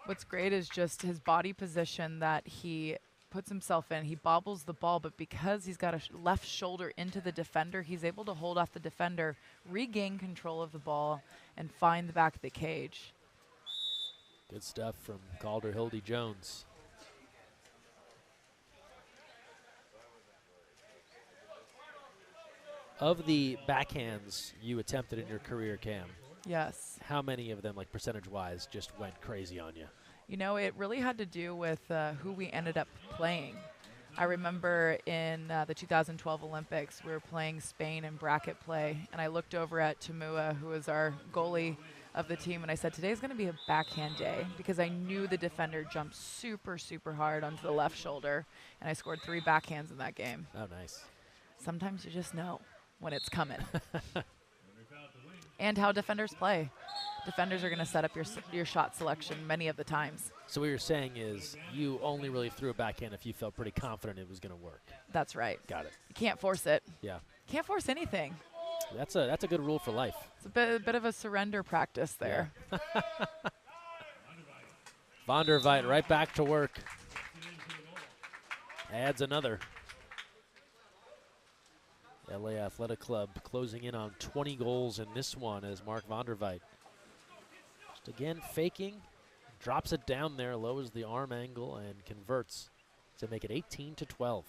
What's great is just his body position that he puts himself in. He bobbles the ball, but because he's got a left shoulder into the defender, he's able to hold off the defender, regain control of the ball, and find the back of the cage. Good stuff from Calder Hildy Jones. Of the backhands you attempted in your career, Cam, yes, how many of them, like percentage-wise, just went crazy on you? You know, it really had to do with who we ended up playing. I remember in the 2012 Olympics, we were playing Spain in bracket play, and I looked over at Tamua, who was our goalie of the team, and I said, today's going to be a backhand day, because I knew the defender jumped super, super hard onto the left shoulder, and I scored 3 backhands in that game. Oh, nice. Sometimes you just know when it's coming. And how defenders play. Defenders are going to set up your shot selection many of the times. So what you're saying is you only really threw a backhand if you felt pretty confident it was going to work. That's right. Got it. You can't force it. Yeah. Can't force anything. That's a good rule for life. It's a bit of a surrender practice there. Yeah. Vanderweith right back to work. Adds another. LA Athletic Club closing in on 20 goals in this one as Mark Vanderweith. Just again faking, drops it down there, lowers the arm angle, and converts to make it 18-12.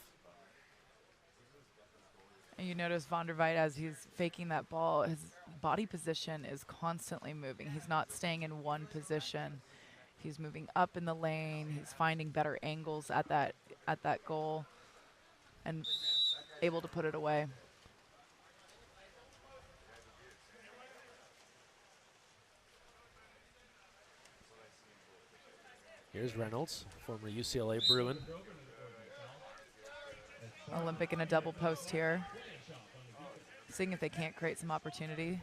And you notice Vanderweith, as he's faking that ball, his body position is constantly moving. He's not staying in one position. He's moving up in the lane. He's finding better angles at that goal and able to put it away. Here's Reynolds, former UCLA Bruin. Olympic in a double post here. Seeing if they can't create some opportunity.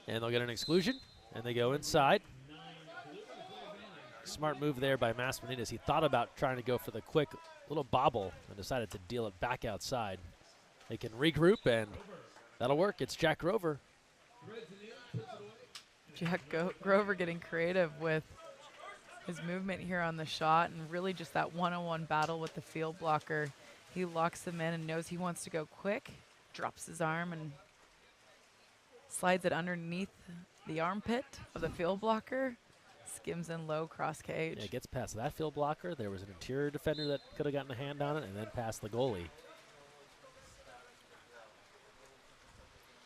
And they'll get an exclusion, and they go inside. Smart move there by Masmanitas. He thought about trying to go for the quick little bobble and decided to deal it back outside. They can regroup, and that'll work. It's Jack Grover. Jack Grover getting creative with his movement here on the shot, and really just that one-on-one battle with the field blocker. He locks him in and knows he wants to go quick, drops his arm and slides it underneath the armpit of the field blocker, skims in low cross cage. Yeah, gets past that field blocker. There was an interior defender that could have gotten a hand on it, and then past the goalie.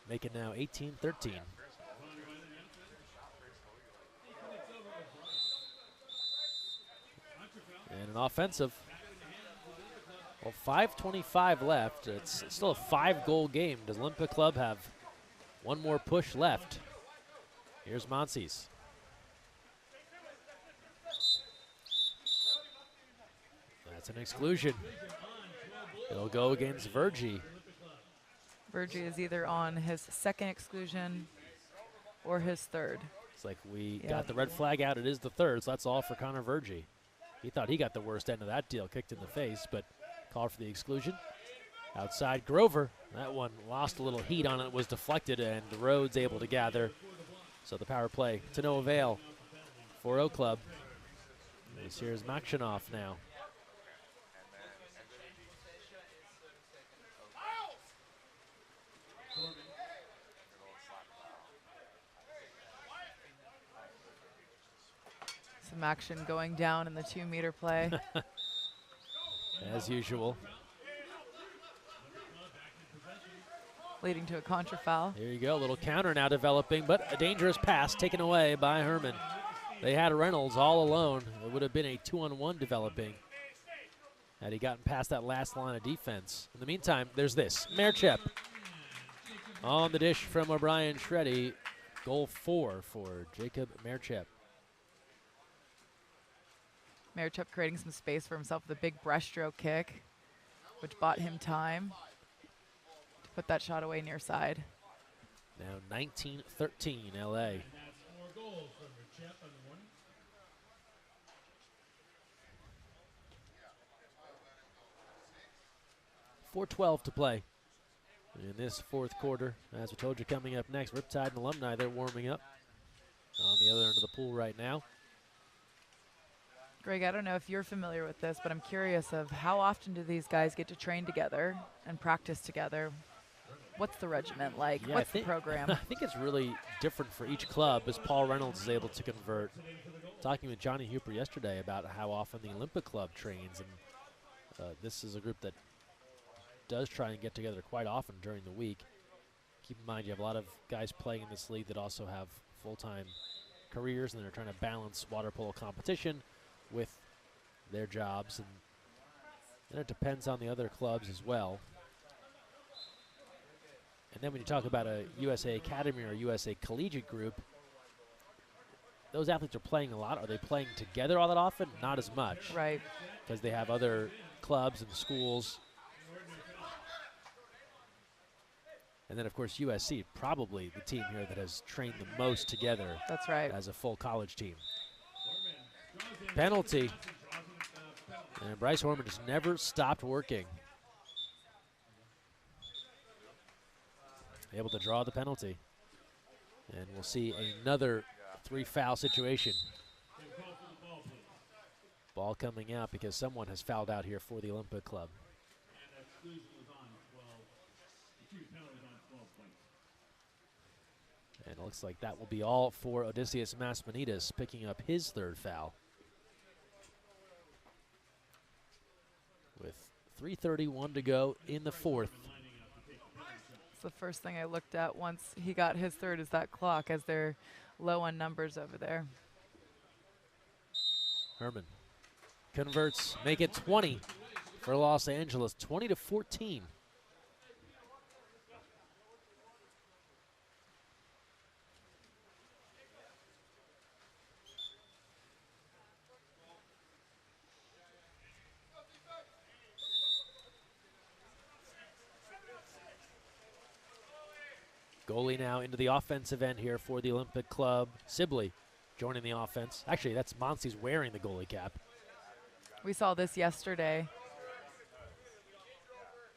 Make it now 18-13. And an offensive. Well, 5:25 left. It's still a 5-goal game. Does Olympic Club have one more push left? Here's Monsees. That's an exclusion. It'll go against Virgie. Virgie is either on his second exclusion or his third. It's like we got the red flag out. It is the third, so that's all for Connor Vergy. He thought he got the worst end of that deal, kicked in the face, but called for the exclusion. Outside Grover, that one lost a little heat on it, was deflected, and Rhodes able to gather. So the power play to no avail for O Club. Here's Makshanov now. Some action going down in the 2-meter play. As usual. Leading to a contra foul. Here you go, a little counter now developing, but a dangerous pass taken away by Herman. They had Reynolds all alone. It would have been a 2-on-1 developing had he gotten past that last line of defense. In the meantime, there's this. Merchep on the dish from O'Brien Shreddy. Goal 4 for Jacob Merchep. Merchep creating some space for himself with a big breaststroke kick, which bought him time to put that shot away near side. Now 19-13 LA. 4:12 to play in this fourth quarter. As we told you, coming up next, Riptide and Alumni, they're warming up on the other end of the pool right now. Greg, I don't know if you're familiar with this, but I'm curious of how often do these guys get to train together and practice together? What's the regiment like? What's the program? I think it's really different for each club as Paul Reynolds is able to convert. Talking with Johnny Hooper yesterday about how often the Olympic Club trains, and this is a group that does try and get together quite often during the week. Keep in mind you have a lot of guys playing in this league that also have full-time careers, and they're trying to balance water polo competition with their jobs, and it depends on the other clubs as well. And then when you talk about a USA Academy or a USA Collegiate group, those athletes are playing a lot. Are they playing together all that often? Not as much. Right. Because they have other clubs and schools. And then, of course, USC, probably the team here that has trained the most together. That's right. As a full college team. Penalty. And Bryce Horman just never stopped working. Able to draw the penalty. And we'll see another 3-foul situation. Ball coming out because someone has fouled out here for the Olympic Club. And it looks like that will be all for Odysseus Masmanides, picking up his third foul. With 3:31 to go in the fourth. It's the first thing I looked at once he got his third is that clock, as they're low on numbers over there. Herman converts, make it 20 for Los Angeles, 20-14. Goalie now into the offensive end here for the Olympic Club. Sibley joining the offense. Actually, that's Monsi's wearing the goalie cap. We saw this yesterday.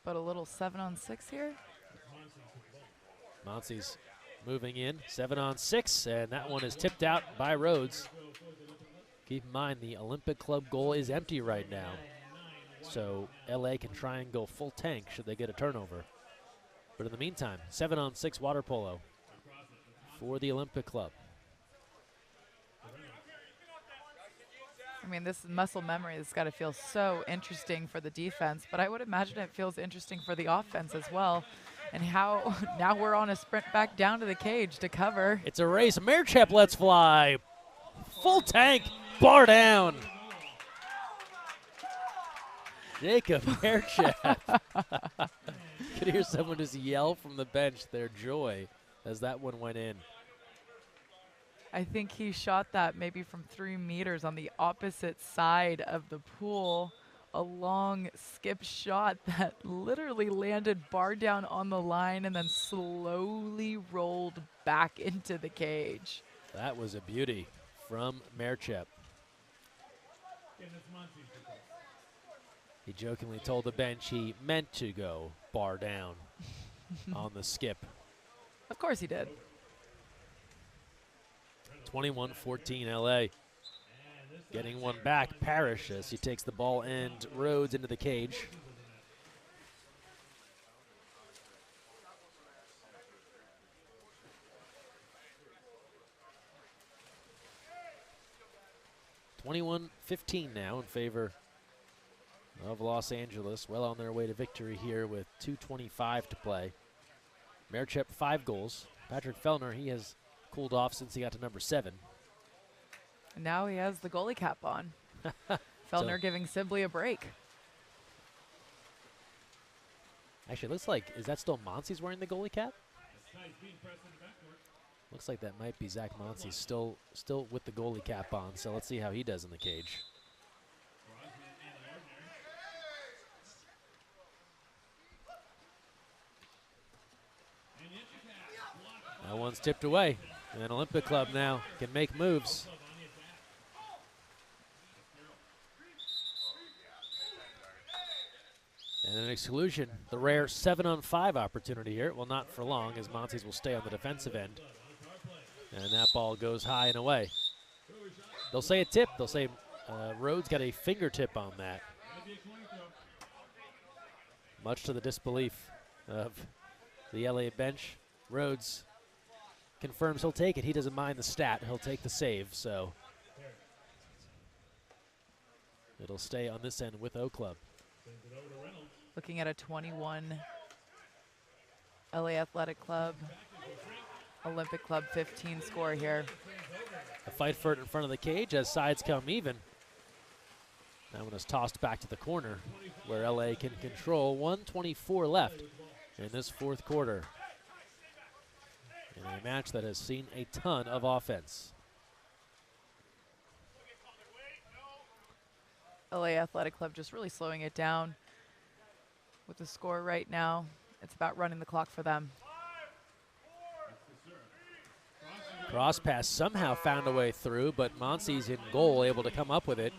But a little 7-on-6 here. Monsi's moving in, 7-on-6, and that one is tipped out by Rhodes. Keep in mind the Olympic Club goal is empty right now. So LA can try and go full tank should they get a turnover. But in the meantime, 7-on-6 water polo for the Olympic Club. I mean, this is muscle memory. It's got to feel so interesting for the defense, but I would imagine it feels interesting for the offense as well. And how now we're on a sprint back down to the cage to cover. It's a race. Merchep lets fly. Full tank, bar down. Jacob Merchep. Could hear someone just yell from the bench their joy as that one went in. I think he shot that maybe from 3 meters on the opposite side of the pool. A long skip shot that literally landed bar down on the line and then slowly rolled back into the cage. That was a beauty from Merchep. He jokingly told the bench he meant to go bar down on the skip. Of course he did. 21-14 LA. Getting one back, Parrish, as he takes the ball and Rhodes into the cage. (21-15) now in favor of Los Angeles. Well on their way to victory here with 2:25 to play. Merchep 5 goals. Patrick Felner, he has cooled off since he got to number 7. And now he has the goalie cap on. Felner giving Sibley a break. Actually, it looks like, is that still Monsi's wearing the goalie cap? Looks like that might be Zach Monsi still with the goalie cap on, so let's see how he does in the cage. That one's tipped away, and Olympic Club now can make moves. And an exclusion, the rare 7-on-5 opportunity here. Well, not for long, as Montes will stay on the defensive end. And that ball goes high and away. They'll say a tip. They'll say Rhodes got a fingertip on that. Much to the disbelief of the LA bench. Rhodes confirms he'll take it. He doesn't mind the stat. He'll take the save, so it'll stay on this end with O Club. Looking at a 21 LA Athletic Club, Olympic Club 15 score here. A fight for it in front of the cage as sides come even. That one is tossed back to the corner where LA can control. 1:24 left in this fourth quarter. In a match that has seen a ton of offense. LA Athletic Club just really slowing it down with the score right now. It's about running the clock for them. Cross pass somehow found a way through, but Monsi's in goal, able to come up with it.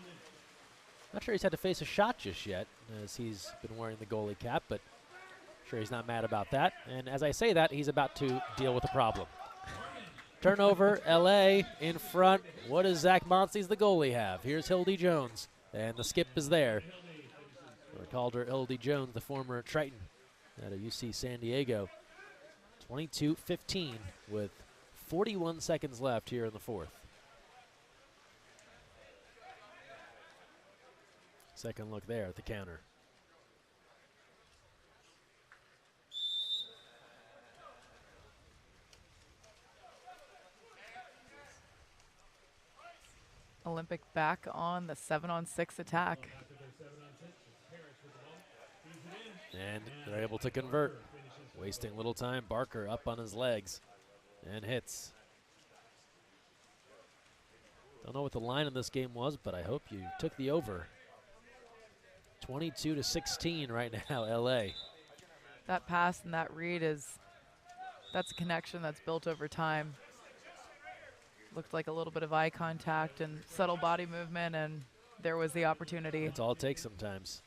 Not sure he's had to face a shot just yet, as he's been wearing the goalie cap, but sure he's not mad about that. And as I say that, he's about to deal with a problem. Turnover, LA in front. What does Zach Monsi's the goalie have? Here's Hildy Jones, and the skip is there. Or called her Hildy Jones, the former Triton out of UC San Diego. 22-15 with 41 seconds left here in the fourth. Second look there at the counter. Olympic back on the 7-on-6 attack. And they're able to convert. Wasting little time, Barker up on his legs and hits. Don't know what the line in this game was, but I hope you took the over. 22-16 right now, LA. That pass and that read that's a connection that's built over time. Looked like a little bit of eye contact and subtle body movement, and there was the opportunity. That's all it takes sometimes.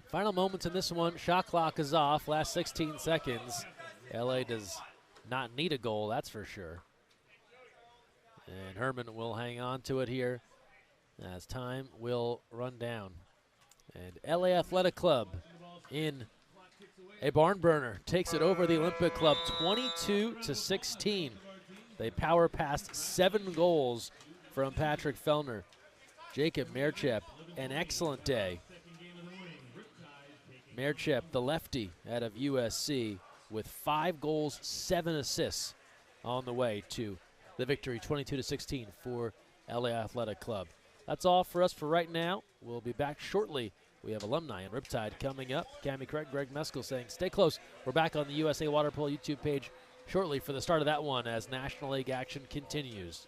Final moments in this one, shot clock is off, last 16 seconds. LA does not need a goal, that's for sure. And Herman will hang on to it here as time will run down. And LA Athletic Club in a barn burner takes it over the Olympic Club 22-16. They power past 7 goals from Patrick Felner. Jacob Merchep, an excellent day. Merchep, the lefty out of USC, with 5 goals, 7 assists on the way to the victory, 22-16 for LA Athletic Club. That's all for us for right now. We'll be back shortly. We have Alumni and Riptide coming up. Cammie Craig, Greg Meskel saying stay close. We're back on the USA Water Polo YouTube page shortly for the start of that one as National League action continues.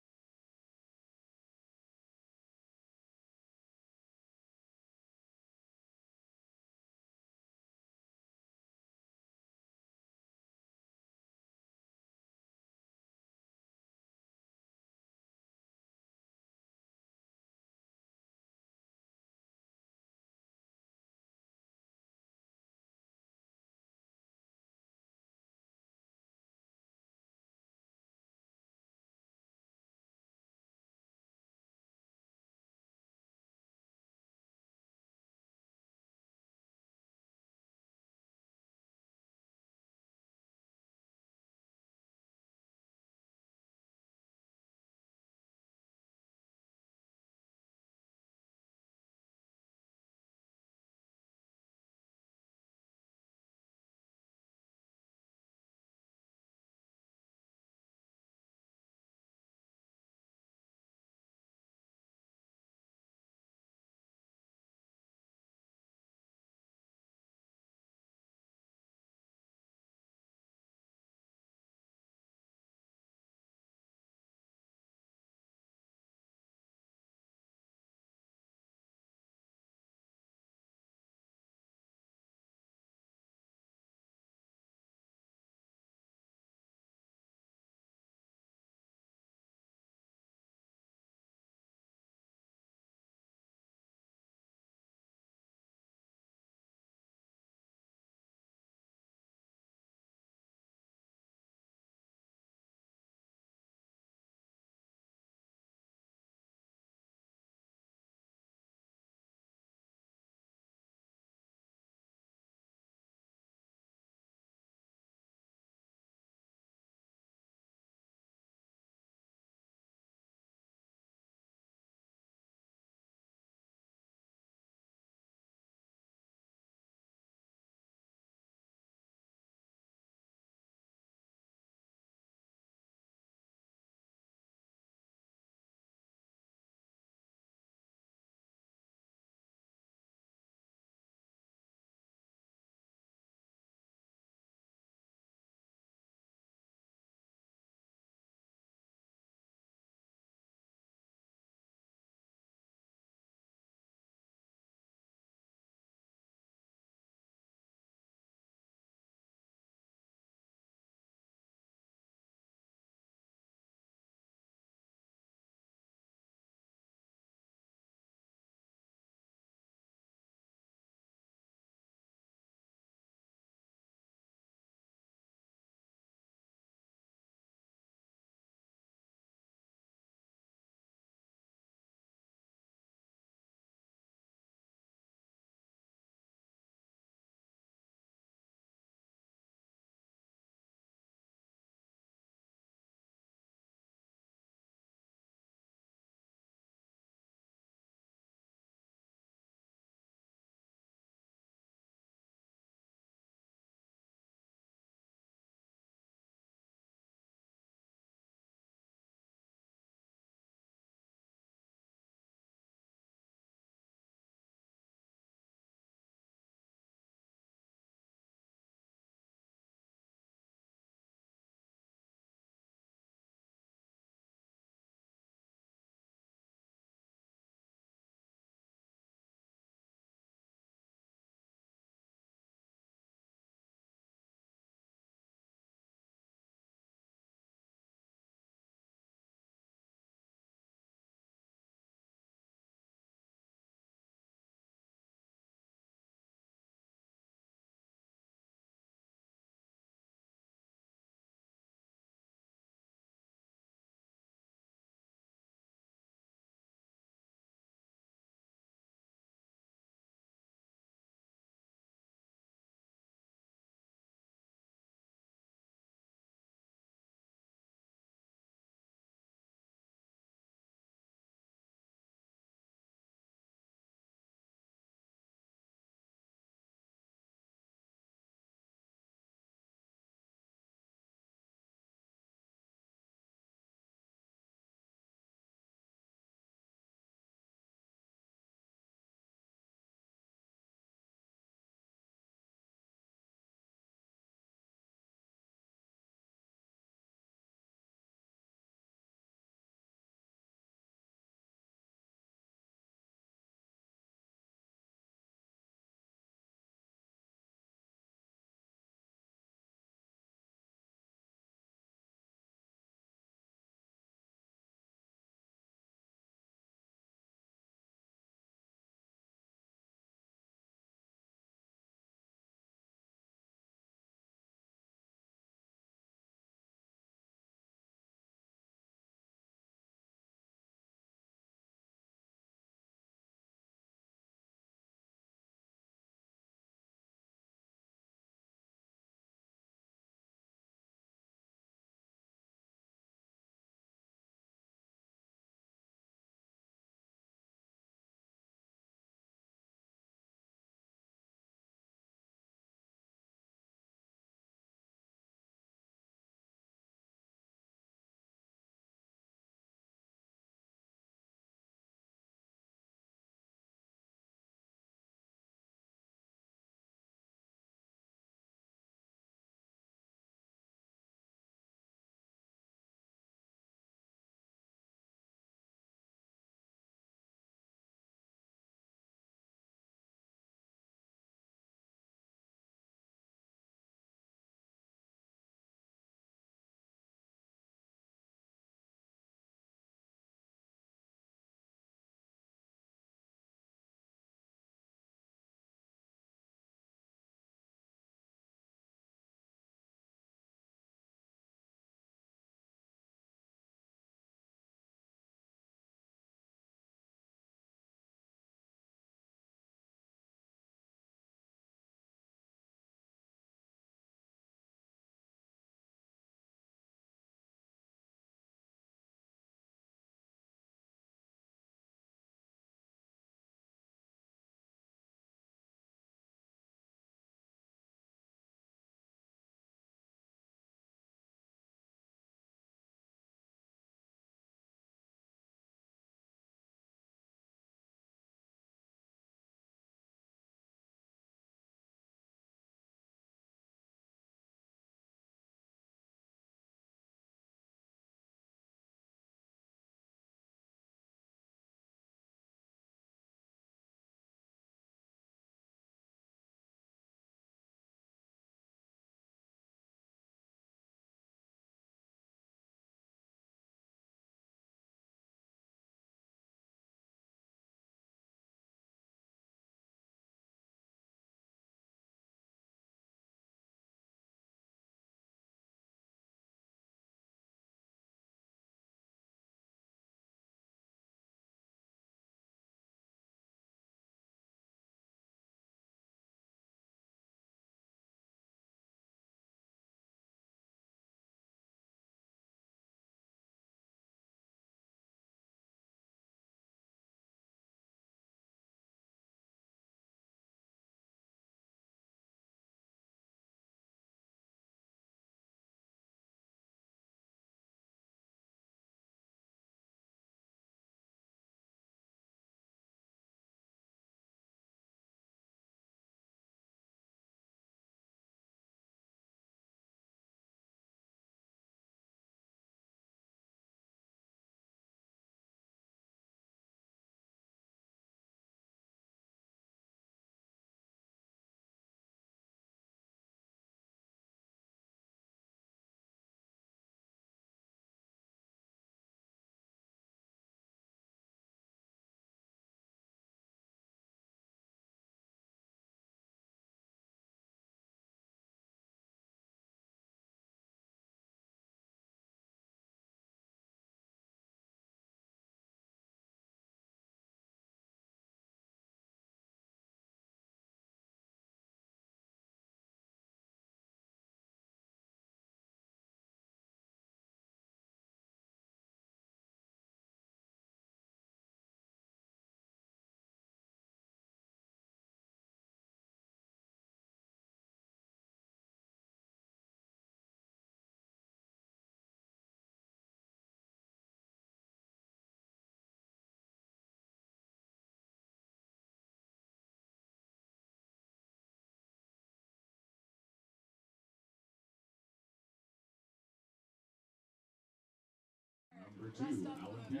2, Alumni.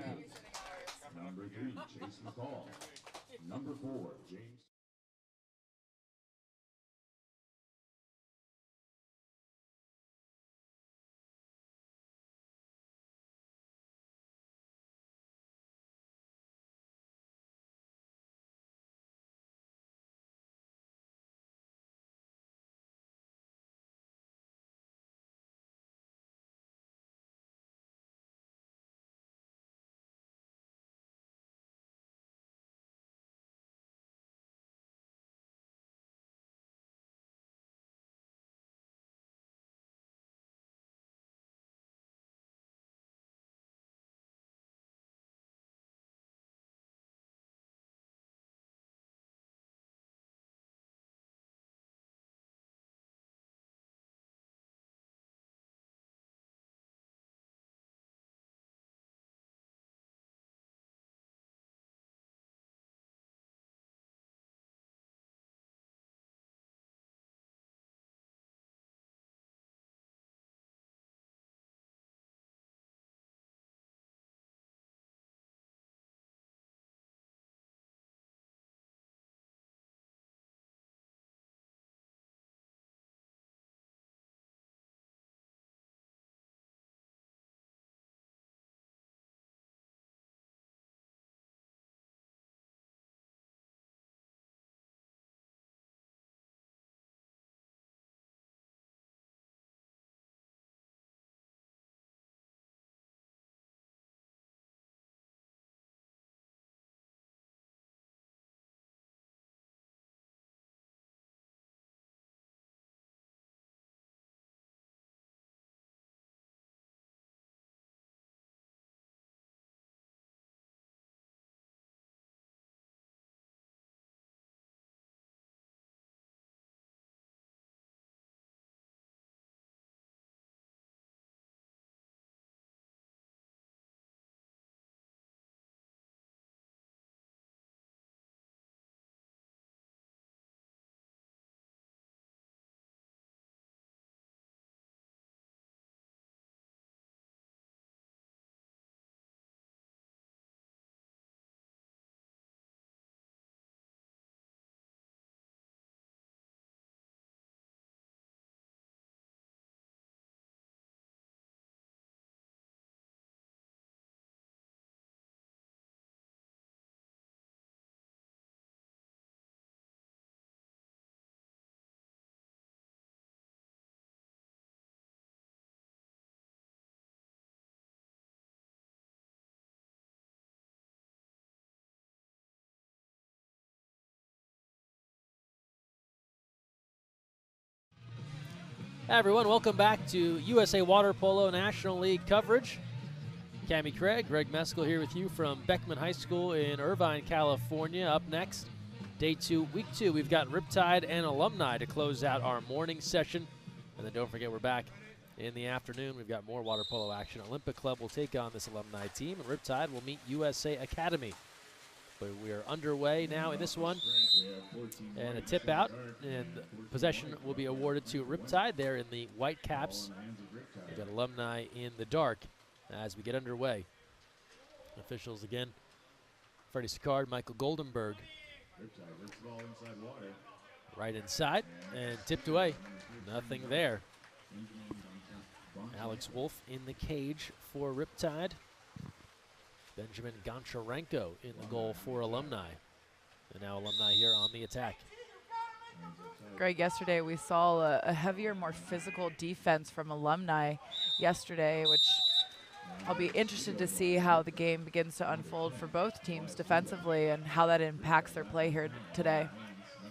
Number 3, Chase McCall. Number 4, James. Hi everyone, welcome back to USA Water Polo National League coverage. Cammie Craig, Greg Meskel here with you from Beckman High School in Irvine, California. Up next, day 2, week 2, we've got Riptide and Alumni to close out our morning session. And then don't forget, we're back in the afternoon. We've got more water polo action. Olympic Club will take on this Alumni team, and Riptide will meet USA Academy. But we are underway now in this one. And a tip out, and possession will be awarded to Riptide. They're in the white caps. We've got Alumni in the dark as we get underway. Officials again, Freddie Sicard, Michael Goldenberg. Right inside and tipped away. Nothing there. Alex Wolfe in the cage for Riptide. Benjamin Goncharenko in the goal for Alumni. And now Alumni here on the attack. Greg, yesterday we saw a heavier, more physical defense from Alumni yesterday, which I'll be interested to see how the game begins to unfold for both teams defensively and how that impacts their play here today.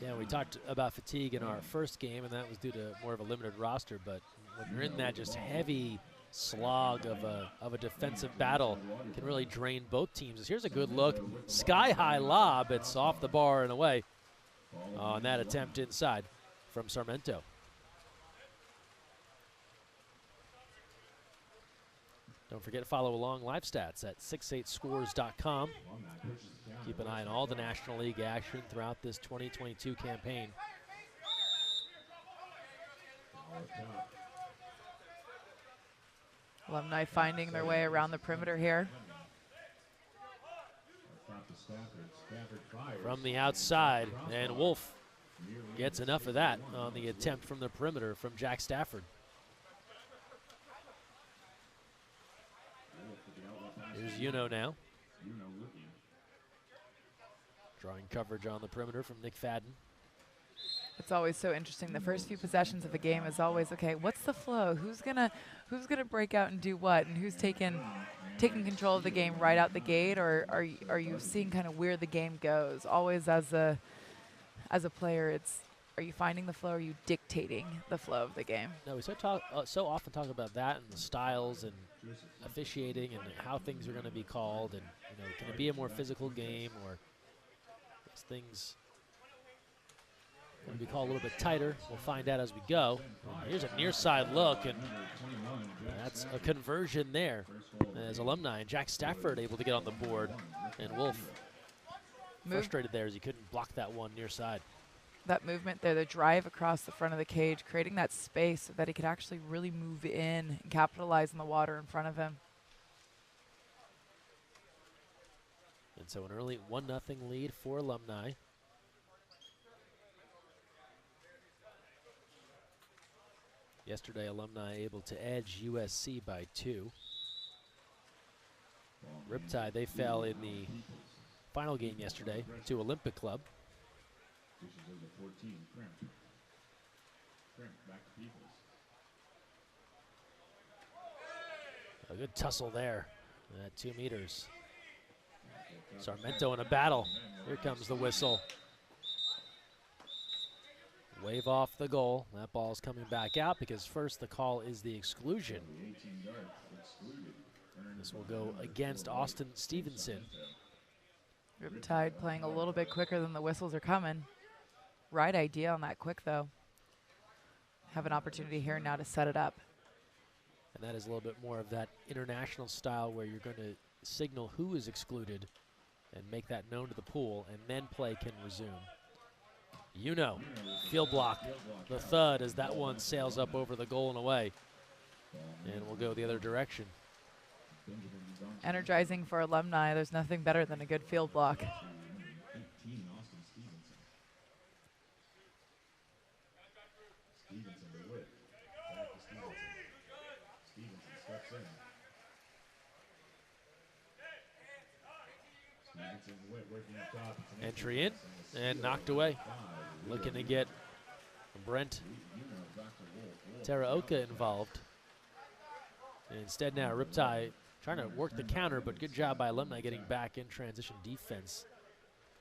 Yeah, we talked about fatigue in our first game, and that was due to more of a limited roster, but when you're in that just heavy slog of a defensive battle, it can really drain both teams. Here's a good look, sky-high lob. It's off the bar and away on that attempt inside from Sarmento. Don't forget to follow along live stats at 68scores.com. Keep an eye on all the National League action throughout this 2022 campaign. Alumni finding their way around the perimeter here. From the outside, and Wolfe gets enough of that on the attempt from the perimeter from Jack Stafford. Here's Uno now. Drawing coverage on the perimeter from Nick Fadden. It's always so interesting. The first few possessions of a game is always, okay, what's the flow? Who's gonna break out and do what? And who's taking control of the game right out the gate, or are you seeing kind of where the game goes? Always as a player, it's, are you finding the flow, or are you dictating the flow of the game? No, we so often talk about that and the styles and officiating and how things are going to be called, and can it be a more physical game, or is things going to be called a little bit tighter? We'll find out as we go. Here's a near side look, and that's a conversion there as Alumni and Jack Stafford able to get on the board, and Wolfe frustrated there as he couldn't block that one near side. That movement there, the drive across the front of the cage, creating that space so that he could actually really move in and capitalize on the water in front of him. And so an early 1-0 lead for Alumni. Yesterday, Alumni able to edge USC by 2. Riptide, they fell in the final game yesterday to Olympic Club. A good tussle there at 2 meters. Sarmento in a battle. Here comes the whistle. Wave off the goal. That ball's coming back out because first the call is the exclusion. This will go against Austin Stevenson. Riptide playing a little bit quicker than the whistles are coming. Right idea on that quick, though. Have an opportunity here now to set it up. And that is a little bit more of that international style where you're going to signal who is excluded and make that known to the pool, and then play can resume. Field block, the thud as that one sails up over the goal and away. And we'll go the other direction. Energizing for Alumni. There's nothing better than a good field block. Entry in and knocked away. Looking to get Brent Teraoka involved. And instead now Riptide trying to work the counter, but good job by Alumni getting back in transition defense.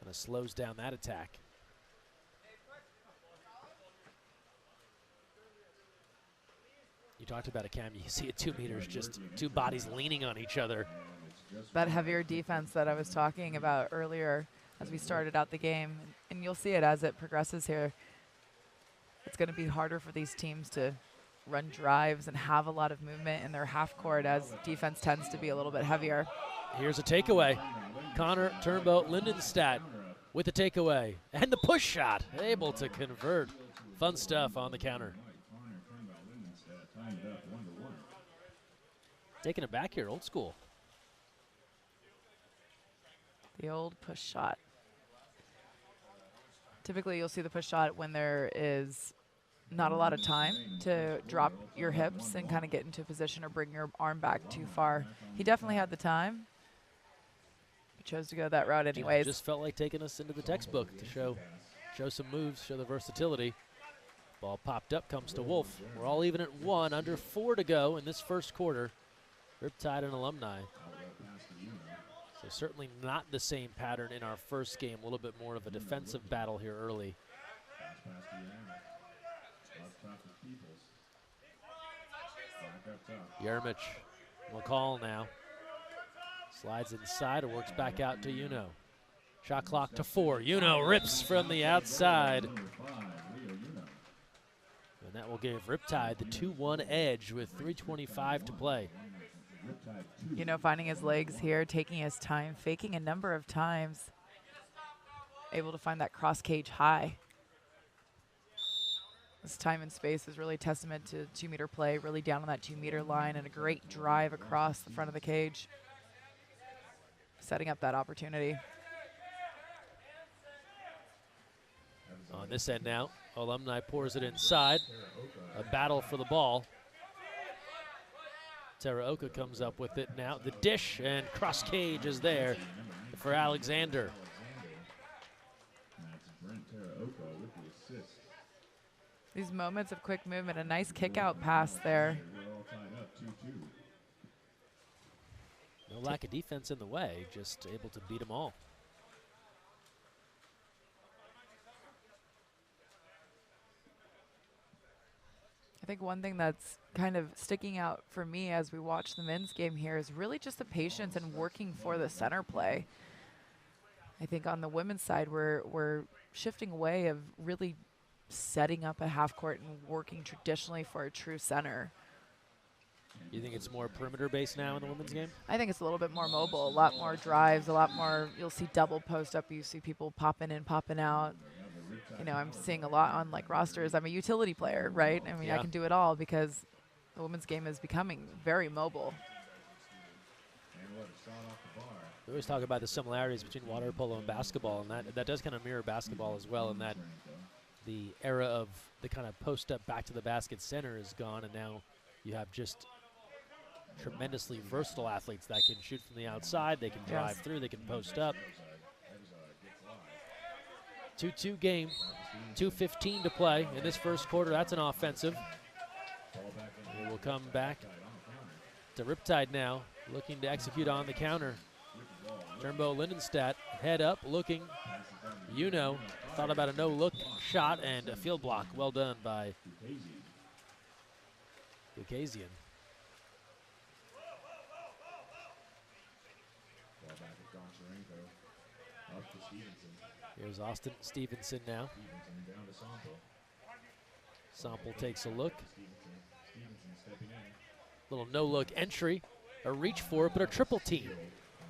Kind of slows down that attack. You talked about it, Cam. You see it 2 meters, just two bodies leaning on each other. That heavier defense that I was talking about earlier as we started out the game, and you'll see it as it progresses here. It's going to be harder for these teams to run drives and have a lot of movement in their half court as defense tends to be a little bit heavier. Here's a takeaway. Connor Turnbow Lindenstadt with the takeaway and the push shot, able to convert. Fun stuff on the counter. Taking it back here, old school. The old push shot. Typically, you'll see the push shot when there is not a lot of time to drop your hips and kind of get into a position or bring your arm back too far. He definitely had the time, but chose to go that route anyways. Just felt like taking us into the textbook to show some moves, show the versatility. Ball popped up, comes to Wolfe. We're all even at 1, under 4 to go in this first quarter. Riptide and Alumni. So certainly not the same pattern in our first game. A little bit more of a defensive battle here early. Yermich, McCall now. Slides inside and works back out to Uno. Shot clock to 4. Uno rips from the outside. And that will give Riptide the 2-1 edge with 3:25 to play. Finding his legs here, taking his time, faking a number of times. Able to find that cross cage high. This time and space is really a testament to 2-meter play, really down on that 2-meter line, and a great drive across the front of the cage, setting up that opportunity. On this end now, Alumni pours it inside. A battle for the ball. Teraoka comes up with it now. The dish and cross cage is there for Alexander. These moments of quick movement, a nice kick out pass there. No lack of defense in the way, just able to beat them all. I think one thing that's kind of sticking out for me as we watch the men's game here is really just the patience and working for the center play. I think on the women's side, we're shifting away of really setting up a half court and working traditionally for a true center. You think it's more perimeter based now in the women's game? I think it's a little bit more mobile, a lot more drives, a lot more, you'll see double post up, you see people popping in, popping out. You know, I'm seeing a lot on like rosters. I'm a utility player, right? I mean, I can do it all because the women's game is becoming very mobile. We always talk about the similarities between water polo and basketball, and that does kind of mirror basketball as well, in that the era of the kind of post up back to the basket center is gone, and now you have just tremendously versatile athletes that can shoot from the outside, they can drive through, they can post up. 2-2 game, 2:15 to play in this first quarter. That's an offensive. We will come back to Riptide now, looking to execute on the counter. Turnbow Lindenstadt, head up, looking, thought about a no-look shot and a field block. Well done by Bukazian. Here's Austin Stevenson now. Sample takes a look. Little no-look entry, a reach for it, but a triple team.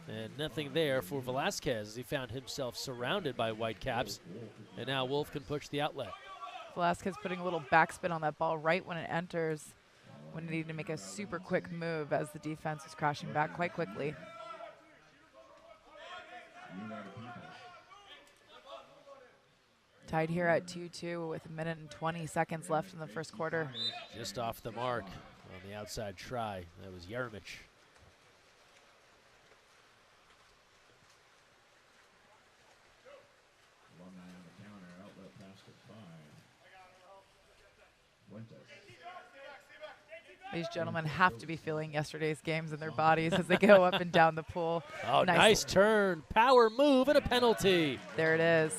And nothing there for Velasquez as he found himself surrounded by Whitecaps. And now Wolfe can push the outlet. Velasquez putting a little backspin on that ball right when it enters, when he needed to make a super quick move as the defense is crashing back quite quickly. Tied here at 2-2 with 1:20 left in the first quarter. Just off the mark on the outside try. That was Yermich. These gentlemen have to be feeling yesterday's games in their bodies as they go up and down the pool. Oh, nice turn, power move, and a penalty. There it is.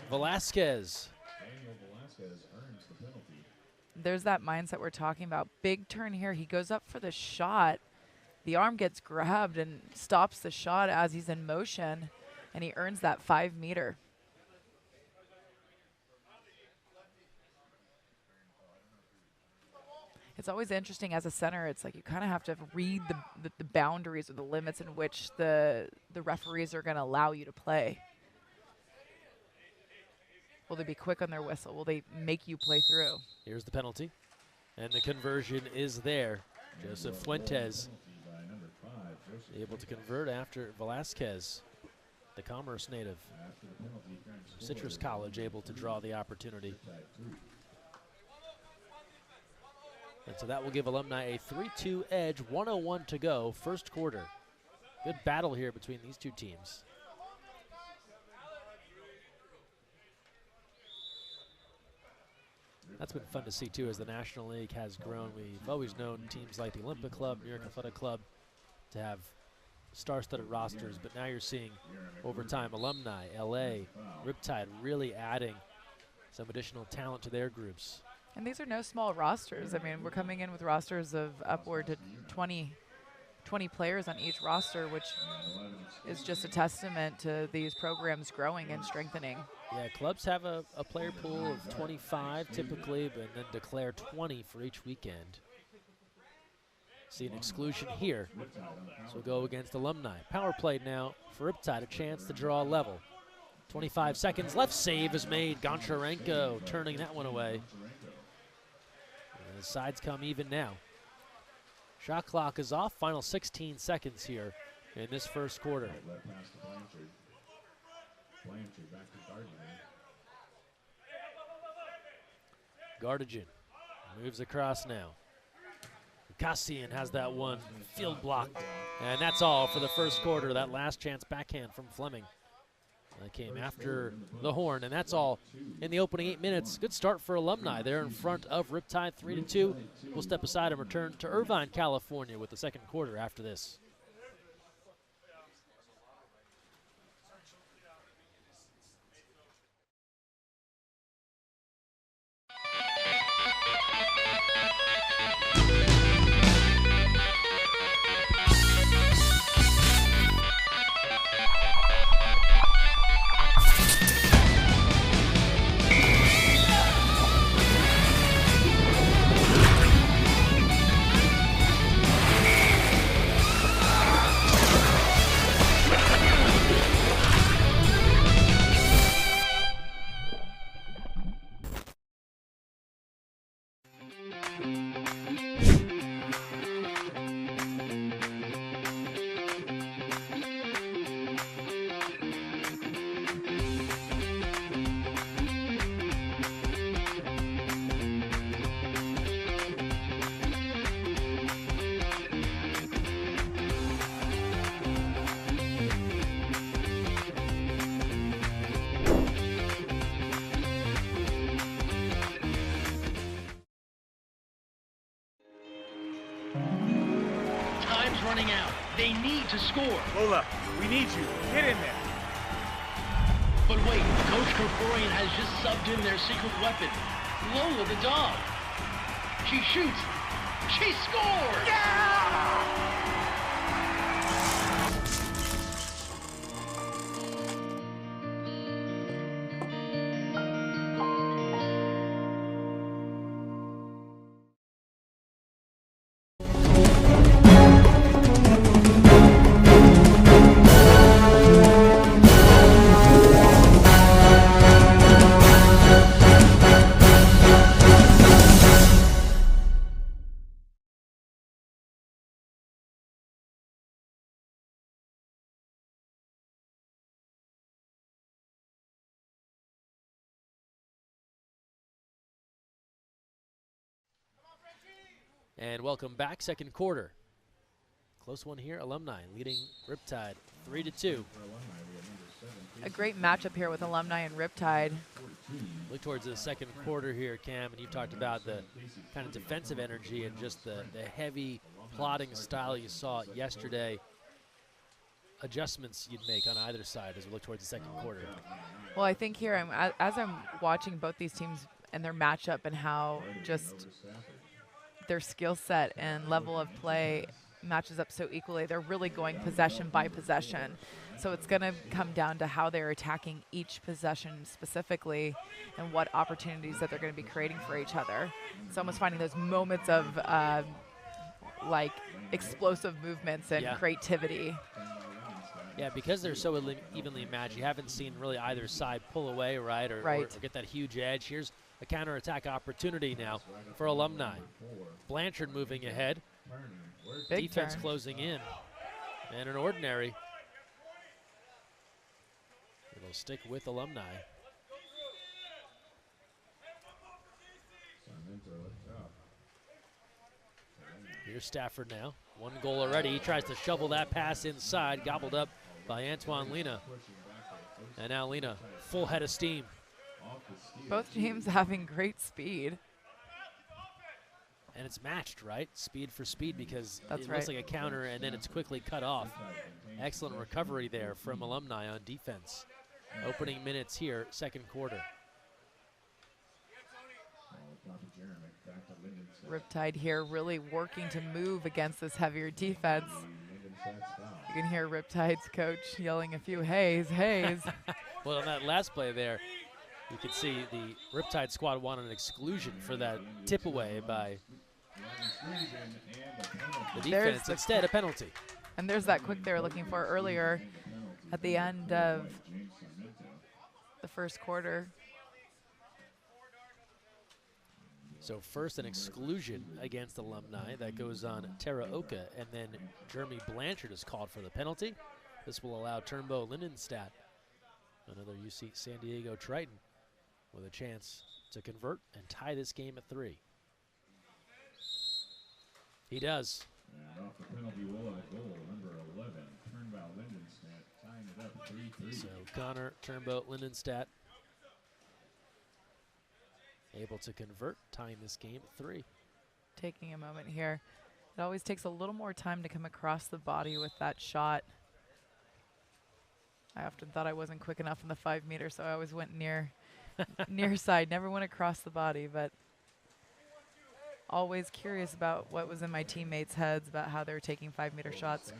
Velasquez. There's that mindset we're talking about. Big turn here. He goes up for the shot. The arm gets grabbed and stops the shot as he's in motion, and he earns that 5 meter. It's always interesting as a center. It's like you kind of have to read the boundaries or the limits in which the referees are going to allow you to play. Will they be quick on their whistle? Will they make you play through? Here's the penalty, and the conversion is there. Joseph Fuentes able to convert after Velasquez, the Commerce native. Citrus College able to draw the opportunity. And so that will give Alumni a 3-2 edge, 1:01 to go, first quarter. Good battle here between these two teams. That's been fun to see, too, as the National League has grown. We've always known teams like the Olympic Club, New York Athletic Club, to have star-studded rosters, but now you're seeing, over time, Alumni, LA, Riptide really adding some additional talent to their groups. And these are no small rosters. I mean, we're coming in with rosters of upward to 20 players on each roster, which is just a testament to these programs growing and strengthening. Yeah, clubs have a player pool of 25 typically, but then declare 20 for each weekend. See an exclusion here. So we'll go against Alumni. Power play now for Riptide, a chance to draw level. 25 seconds left. Save is made. Goncharenko turning that one away. And the sides come even now. Shot clock is off. Final 16 seconds here in this first quarter. Gardigan moves across now. Cassian has that one field blocked. And that's all for the first quarter. That last chance backhand from Fleming. That came after the horn, and that's all in the opening 8 minutes. Good start for Alumni. They're in front of Riptide 3-2. We'll step aside and return to Irvine, California with the second quarter after this. Running out. They need to score. Lola, we need you. Get in there. But wait, Coach Kerkorian has just subbed in their secret weapon, Lola the dog. She shoots. She scores! Yeah! And welcome back, second quarter. Close one here, Alumni leading Riptide 3-2. A great matchup here with Alumni and Riptide. Look towards the second quarter here, Cam, and you talked about the kind of defensive energy and just the heavy plotting style you saw yesterday. Adjustments you'd make on either side as we look towards the second quarter. Well, I think here, as I'm watching both these teams and their matchup and how just their skill set and level of play matches up so equally, they're really going possession by possession. So it's going to come down to how they're attacking each possession specifically and what opportunities that they're going to be creating for each other. It's almost finding those moments of like explosive movements and creativity. Yeah, because they're so evenly matched, you haven't seen really either side pull away, right, or get that huge edge. Here's a counterattack opportunity now for Alumni. Blanchard moving ahead. Big defense turn. closing in. And an ordinary. It'll stick with Alumni. Here's Stafford now. One goal already. He tries to shovel that pass inside. Gobbled up by Antoine Lena. And now Lena, full head of steam. Both teams having great speed. And it's matched, right? Speed for speed, because That's it right. looks like a counter and then it's quickly cut off. Excellent recovery there from Alumni on defense. Opening minutes here, second quarter. Riptide here really working to move against this heavier defense. You can hear Riptide's coach yelling a few hays, hays. Well, on that last play there, you can see the Riptide squad wanted an exclusion for that tip away by the defense. Instead, a penalty. And there's that quick they were looking for earlier at the end of first quarter. So first an exclusion against Alumni. That goes on Teraoka, and then Jeremy Blanchard is called for the penalty. This will allow Turnbow Lindenstadt, another UC San Diego Triton, with a chance to convert and tie this game at 3. He does. And off the penalty, we'll have a goal, number 11, Turnbow Lindenstadt, tying it up 3-3. So Connor Turnbow Lindenstadt able to convert, tying this game at 3. Taking a moment here. It always takes a little more time to come across the body with that shot. I often thought I wasn't quick enough in the 5 meter, so I always went near side, never went across the body, but always curious about what was in my teammates' heads about how they were taking 5 meter shots.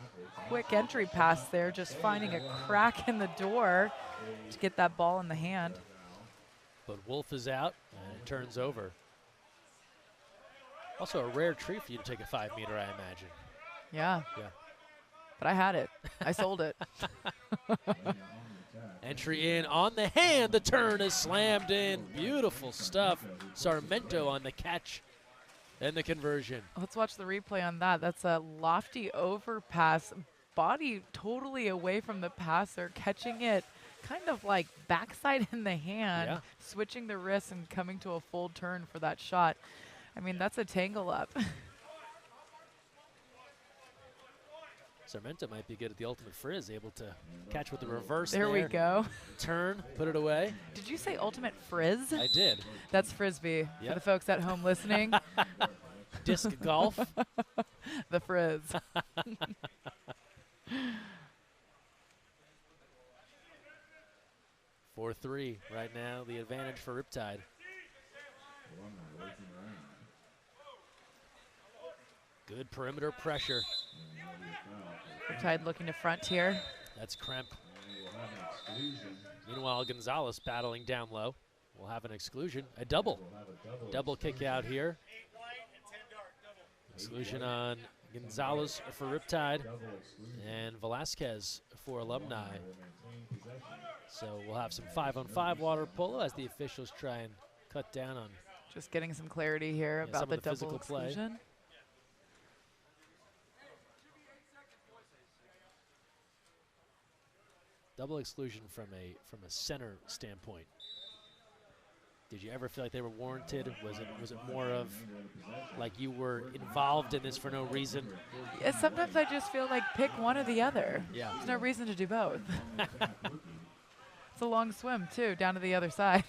Quick entry pass there, just finding a crack in the door to get that ball in the hand. But Wolfe is out, and it turns over. Also a rare treat for you to take a 5 meter, I imagine. Yeah. Yeah. But I had it. I sold it. Entry in on the hand. The turn is slammed in. Beautiful stuff. Sarmento on the catch and the conversion. Let's watch the replay on that. That's a lofty overpass. Body totally away from the passer, catching it kind of like backside in the hand, Yeah. switching the wrist and coming to a full turn for that shot. I mean, that's a tangle up. Sarmento might be good at the ultimate frizz, able to catch with the reverse There we go. Turn, put it away. Did you say ultimate frizz? I did. That's Frisbee. For Yep. the folks at home listening, Disc golf. the frizz. 4-3 right now, the advantage for Riptide. Good perimeter pressure. Riptide looking to front here. That's Kremp. Meanwhile, Gonzalez battling down low. We'll have an exclusion, a double. Double kick out here. Exclusion on Gonzalez for Riptide and Velasquez for Alumni. So we'll have some 5-on-5 water polo as the officials try and cut down on Just getting some clarity here some about of the the double physical play. exclusion. double exclusion from a center standpoint. Did you ever feel like they were warranted? Was it more of like you were involved in this for no reason? Yeah, sometimes I just feel like pick one or the other. Yeah. There's no reason to do both. It's a long swim, too, down to the other side.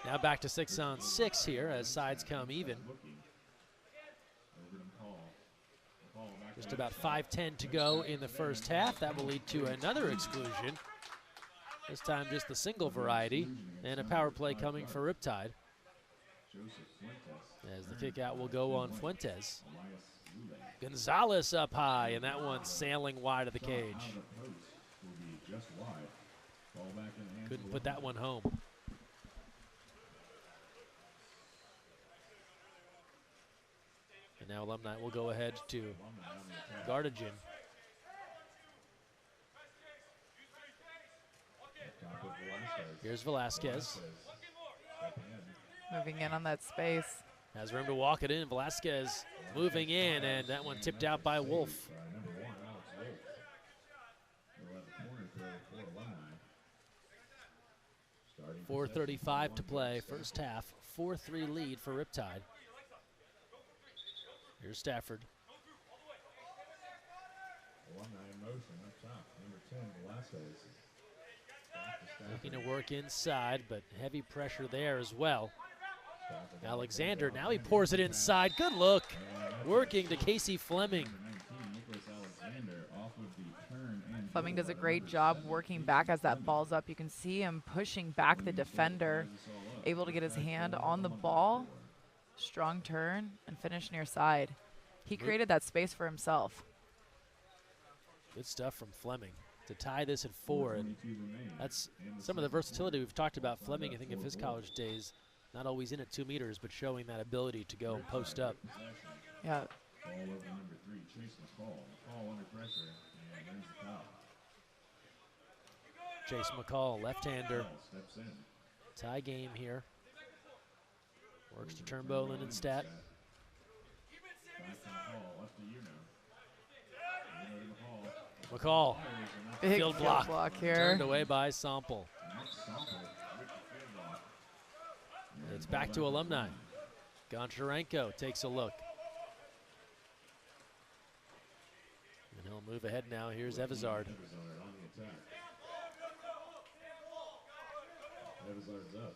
Now back to 6-on-6 here as sides come even. Just about 5:10 to go in the first half. That will lead to another exclusion. This time just the single variety, and a power play coming for Riptide. As the kick out will go on Fuentes. Gonzalez up high, and that one sailing wide of the cage. Couldn't put that one home. And now Alumni will go ahead to Gardagen. Here's Velasquez. Moving in on that space. Has room to walk it in. Velasquez moving in, and that one tipped out by Wolfe. 4:35 to play, first half. 4-3 lead for Riptide. Here's Stafford. Looking to work inside, but heavy pressure there as well. Alexander, now he pours it inside. Good look. Working to Casey Fleming. Fleming does a great job working back as that ball's up. You can see him pushing back the defender, able to get his hand on the ball. Strong turn and finish near side. He created that space for himself. Good stuff from Fleming to tie this at 4. And that's some of the versatility we've talked about. Fleming, I think, of his college days, not always in at 2 meters, but showing that ability to go and post up. Yeah. Chase McCall, left-hander. Steps in. Tie game here. Works to Turnbow, Lindenstadt. Back to McCall. Up to you now. You know to McCall, Big field block. here. Turned away by Sample. Next Sample with the field block. It's back to Alumni. Goncharenko takes a look. And he'll move ahead now. Here's Evizard. Evizard on the attack. Evizard's up.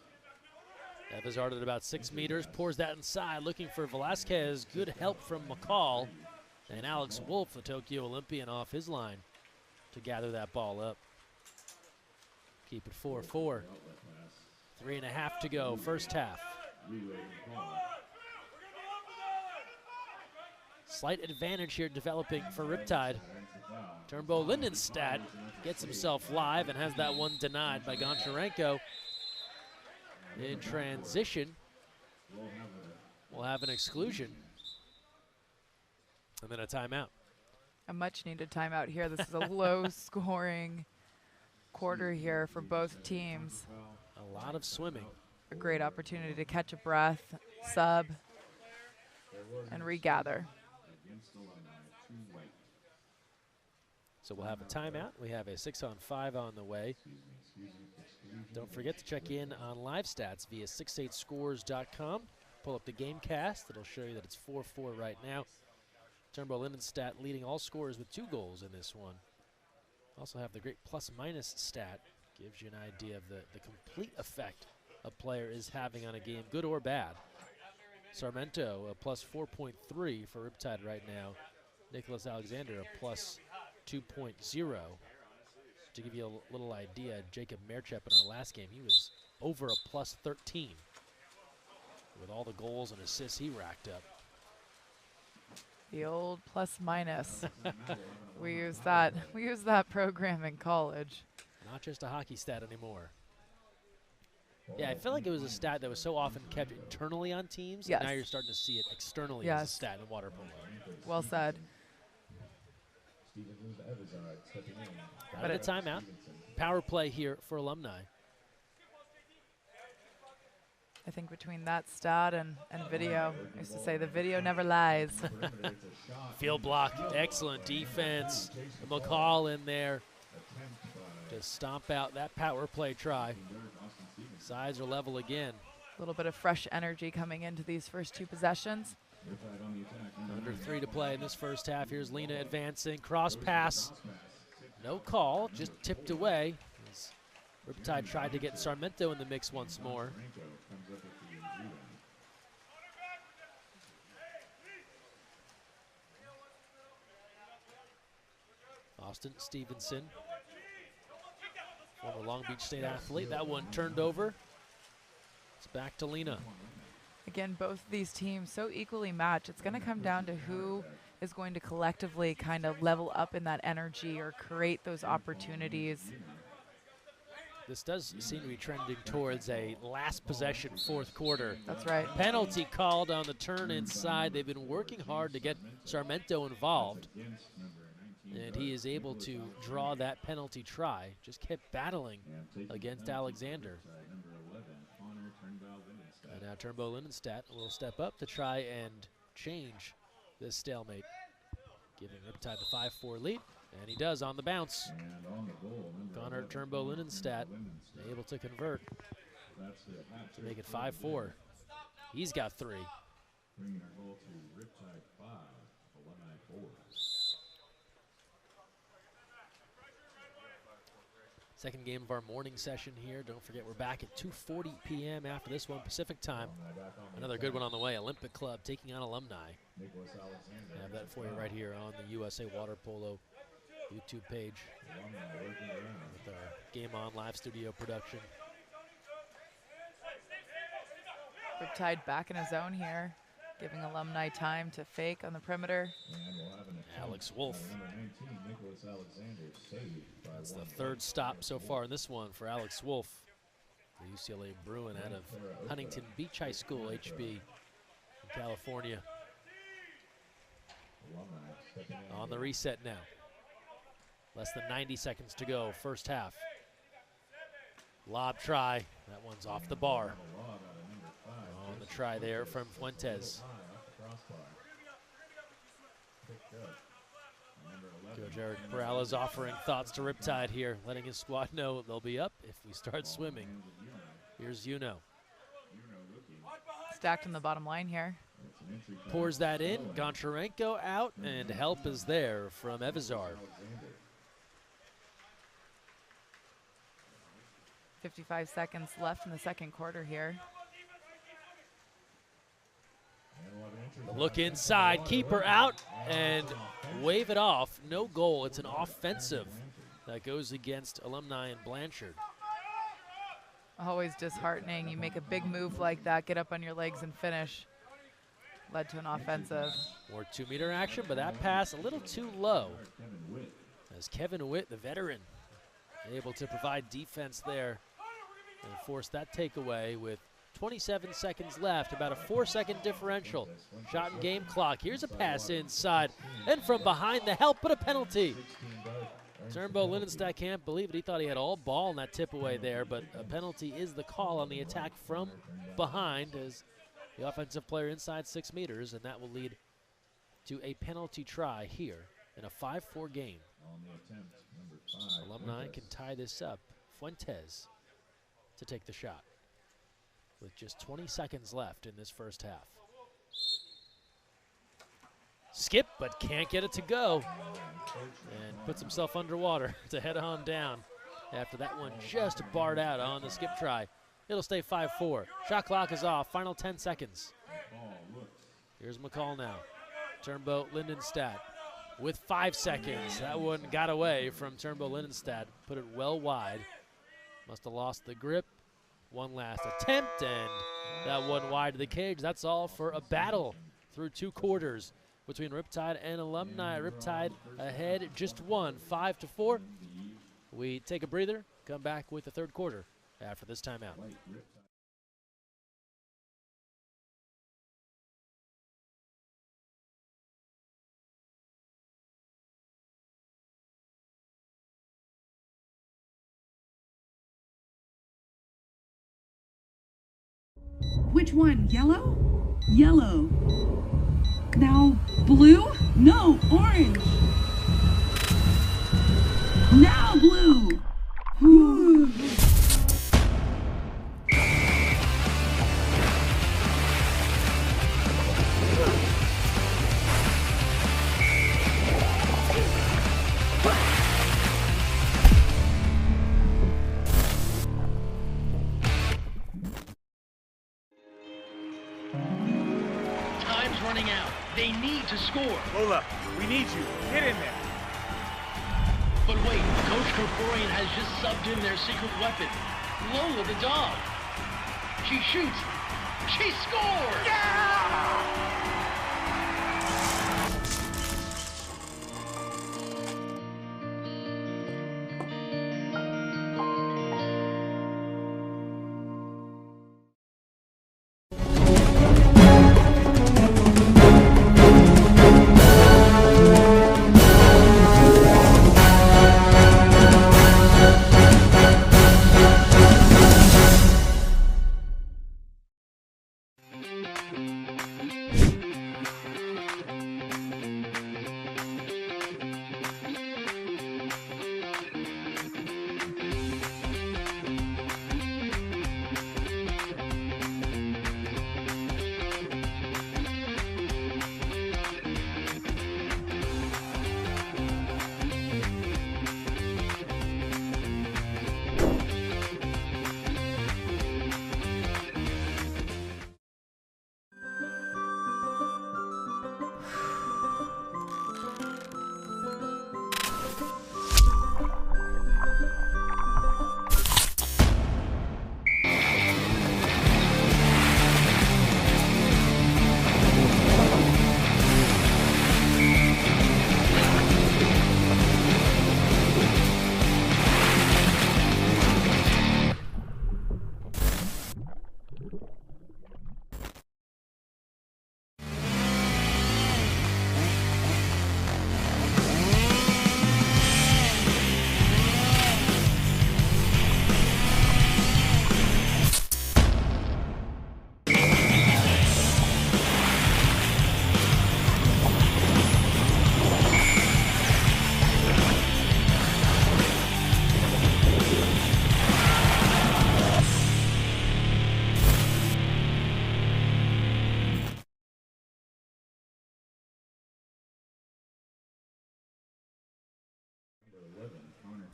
Evizard at about 6 meters, pours that inside, looking for Velasquez. Good help from McCall. And Alex Wolfe, the Tokyo Olympian, off his line to gather that ball up. Keep it 4-4. 3.5 to go, first half. Slight advantage here developing for Riptide. Turnbow Lindenstadt gets himself live and has that one denied by Goncharenko. In transition, we'll have an exclusion. And then a timeout. A much-needed timeout here. This is a low-scoring quarter here for both teams. A lot of swimming. A great opportunity to catch a breath, sub, and regather. So we'll have a timeout. We have a 6-on-5 on the way. Don't forget to check in on live stats via 68scores.com. Pull up the game cast. It'll show you that it's 4-4 right now. Turnbow Lindenstadt leading all scorers with 2 goals in this one. Also have the great plus-minus stat. Gives you an idea of the complete effect a player is having on a game, good or bad. Sarmento, a plus 4.3 for Riptide right now. Nicholas Alexander, a plus 2.0. To give you a little idea, Jacob Merchep in our last game, he was over a plus 13 with all the goals and assists he racked up. The old plus-minus. We use that program in college. Not just a hockey stat anymore. Yeah, I feel like it was a stat that was so often kept internally on teams. Yes. And now you're starting to see it externally as a stat in water polo. Well said. Out of the timeout. Power play here for Alumni. I think between that stat and video, I used to say the video never lies. Field block, excellent defense. McCall in there to stomp out that power play try. Sides are level again. A little bit of fresh energy coming into these first 2 possessions. Under 3 to play in this first half. Here's Lena advancing, cross pass. No call, just tipped away. As Riptide tried to get Sarmento in the mix once more. Austin Stevenson, former Long Beach State athlete. That one turned over. It's back to Lena. Again, both these teams so equally matched. It's going to come down to who is going to collectively kind of level up in that energy or create those opportunities. This does seem to be trending towards a last possession fourth quarter. That's right. Penalty called on the turn inside. They've been working hard to get Sarmento involved. And he is able to draw that penalty try. Just kept battling against Alexander. And now Turnbow Lindenstadt will step up to try and change this stalemate, giving Riptide the 5-4 lead. And he does on the bounce. Conor Turnbow Lindenstadt able to convert to make it 5-4. He's got 3. Bringing our goal to Riptide 5, Alumni 4. Second game of our morning session here. Don't forget we're back at 2:40 p.m. after this one Pacific time. Another good one on the way. Olympic Club taking on Alumni. I have that for you right here on the USA Water Polo YouTube page with our Game On live studio production. Riptide back in his zone here, giving Alumni time to fake on the perimeter. Alex Wolfe. That's the 3rd stop so far in this one for Alex Wolfe, the UCLA Bruin out of Huntington Beach High School, HB, in California. On the reset now. Less than 90 seconds to go, first half. Lob try. That one's off the bar. On the try there from Fuentes. Coach Eric Perales offering thoughts to Riptide here, letting his squad know they'll be up if we start swimming. Here's Uno. Stacked on the bottom line here. Pours that in. Goncharenko out, and help is there from Evazar. 55 seconds left in the second quarter here. The look inside, keeper out, and wave it off. No goal. It's an offensive that goes against Alumni and Blanchard. Always disheartening. You make a big move like that, get up on your legs and finish. Led to an offensive. More 2-meter action, but that pass a little too low. As Kevin Witt, the veteran, able to provide defense there and force that takeaway with 27 seconds left, about a 4-second differential. Shot and game clock. Here's a pass inside, and from behind the help, but a penalty. Turnbow Lindenstadt can't believe it. He thought he had all ball in that tip away there, but a penalty is the call on the attack from behind as the offensive player inside 6 meters, and that will lead to a penalty try here in a 5-4 game. Alumni can tie this up. Fuentes to take the shot with just 20 seconds left in this first half. Skip, but can't get it to go, and puts himself underwater to head on down after that one just barred out on the skip try. It'll stay 5-4. Shot clock is off. Final 10 seconds. Here's McCall now. Turnbow Lindenstadt with 5 seconds. That one got away from Turnbow Lindenstadt. Put it well wide. Must have lost the grip. One last attempt, and that one wide to the cage. That's all for a battle through 2 quarters between Riptide and Alumni. Riptide ahead just one, 5-4. We take a breather, come back with the third quarter after this timeout. Which one? Yellow? Yellow. Now blue? No, orange. Now blue. Whew. Time's running out. They need to score. Lola, we need you. Get in there. But wait, Coach Kerkorian has just subbed in their secret weapon, Lola the dog. She shoots. She scores! Yeah!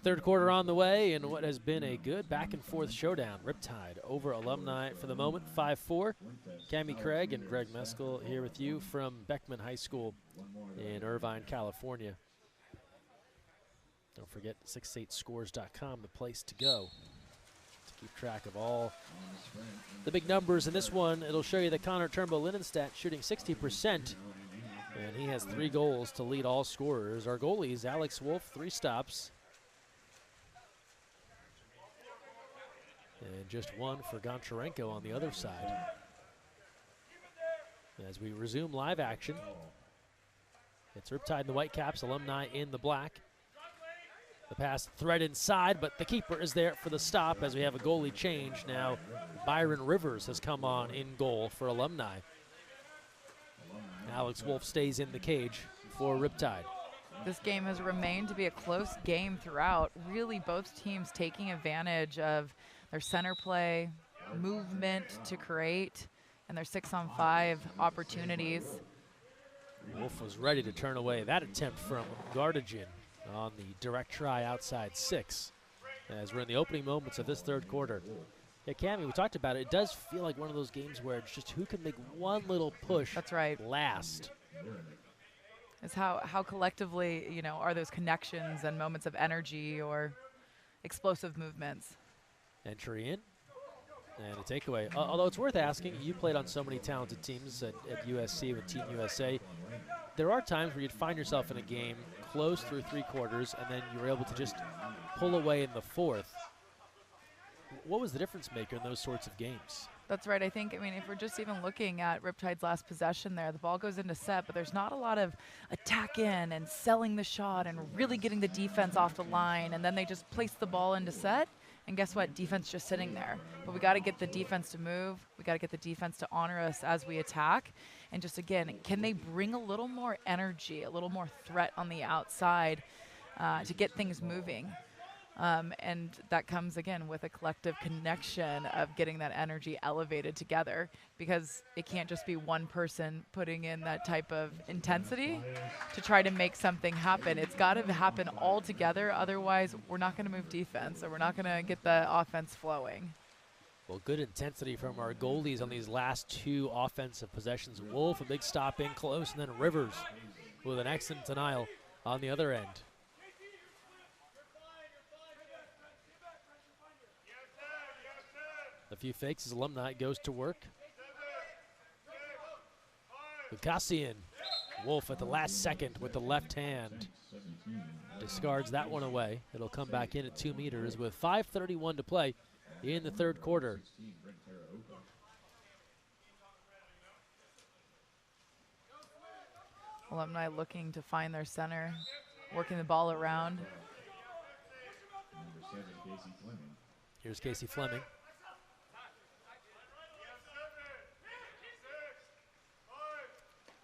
Third quarter on the way in what has been a good back-and-forth showdown. Riptide over Alumni for the moment, 5-4. Cammie Craig and Greg Meskel here with you from Beckman High School in Irvine, California. Don't forget 668scores.com, the place to go to keep track of all the big numbers. In this one, it'll show you that Conor Stapleton shooting 60%, and he has 3 goals to lead all scorers. Our goalies, Alex Wolfe, 3 stops, and just 1 for Goncharenko on the other side. As we resume live action, it's Riptide in the Whitecaps, Alumni in the black. The pass thread inside, but the keeper is there for the stop as we have a goalie change. Now Byron Rivers has come on in goal for Alumni. Alex Wolfe stays in the cage for Riptide. This game has remained to be a close game throughout. Really both teams taking advantage of their center play, movement to create, and their 6-on-5 opportunities. Wolfe was ready to turn away that attempt from Gardagian on the direct try outside 6 as we're in the opening moments of this third quarter. Yeah, Cammie, we talked about it. It does feel like one of those games where it's just who can make one little push. That's right. Last. Is how collectively, you know, are those connections and moments of energy or explosive movements. Entry in and a takeaway. Although it's worth asking, you played on so many talented teams at USC with Team USA. There are times where you'd find yourself in a game close through 3 quarters and then you were able to just pull away in the 4th. What was the difference maker in those sorts of games? That's right. I think, I mean, if we're just even looking at Riptide's last possession there, the ball goes into set, but there's not a lot of attack in and selling the shot and really getting the defense off the line, and then they just place the ball into set, and guess what? Defense just sitting there. But we got to get the defense to move. We got to get the defense to honor us as we attack. And just, again, can they bring a little more energy, a little more threat on the outside to get things moving? And that comes, again, with a collective connection of getting that energy elevated together, because it can't just be one person putting in that type of intensity to try to make something happen. It's got to happen all together. Otherwise, we're not going to move defense, or we're not going to get the offense flowing. Well, good intensity from our goalies on these last 2 offensive possessions. Wolfe, a big stop in close, and then Rivers with an excellent denial on the other end. A few fakes as Alumni goes to work. Lucassian. Wolfe at the last second with the left hand. Discards that one away. It'll come back in at 2 meters with 5:31 to play in the third quarter. Alumni looking to find their center, working the ball around. Here's Casey Fleming.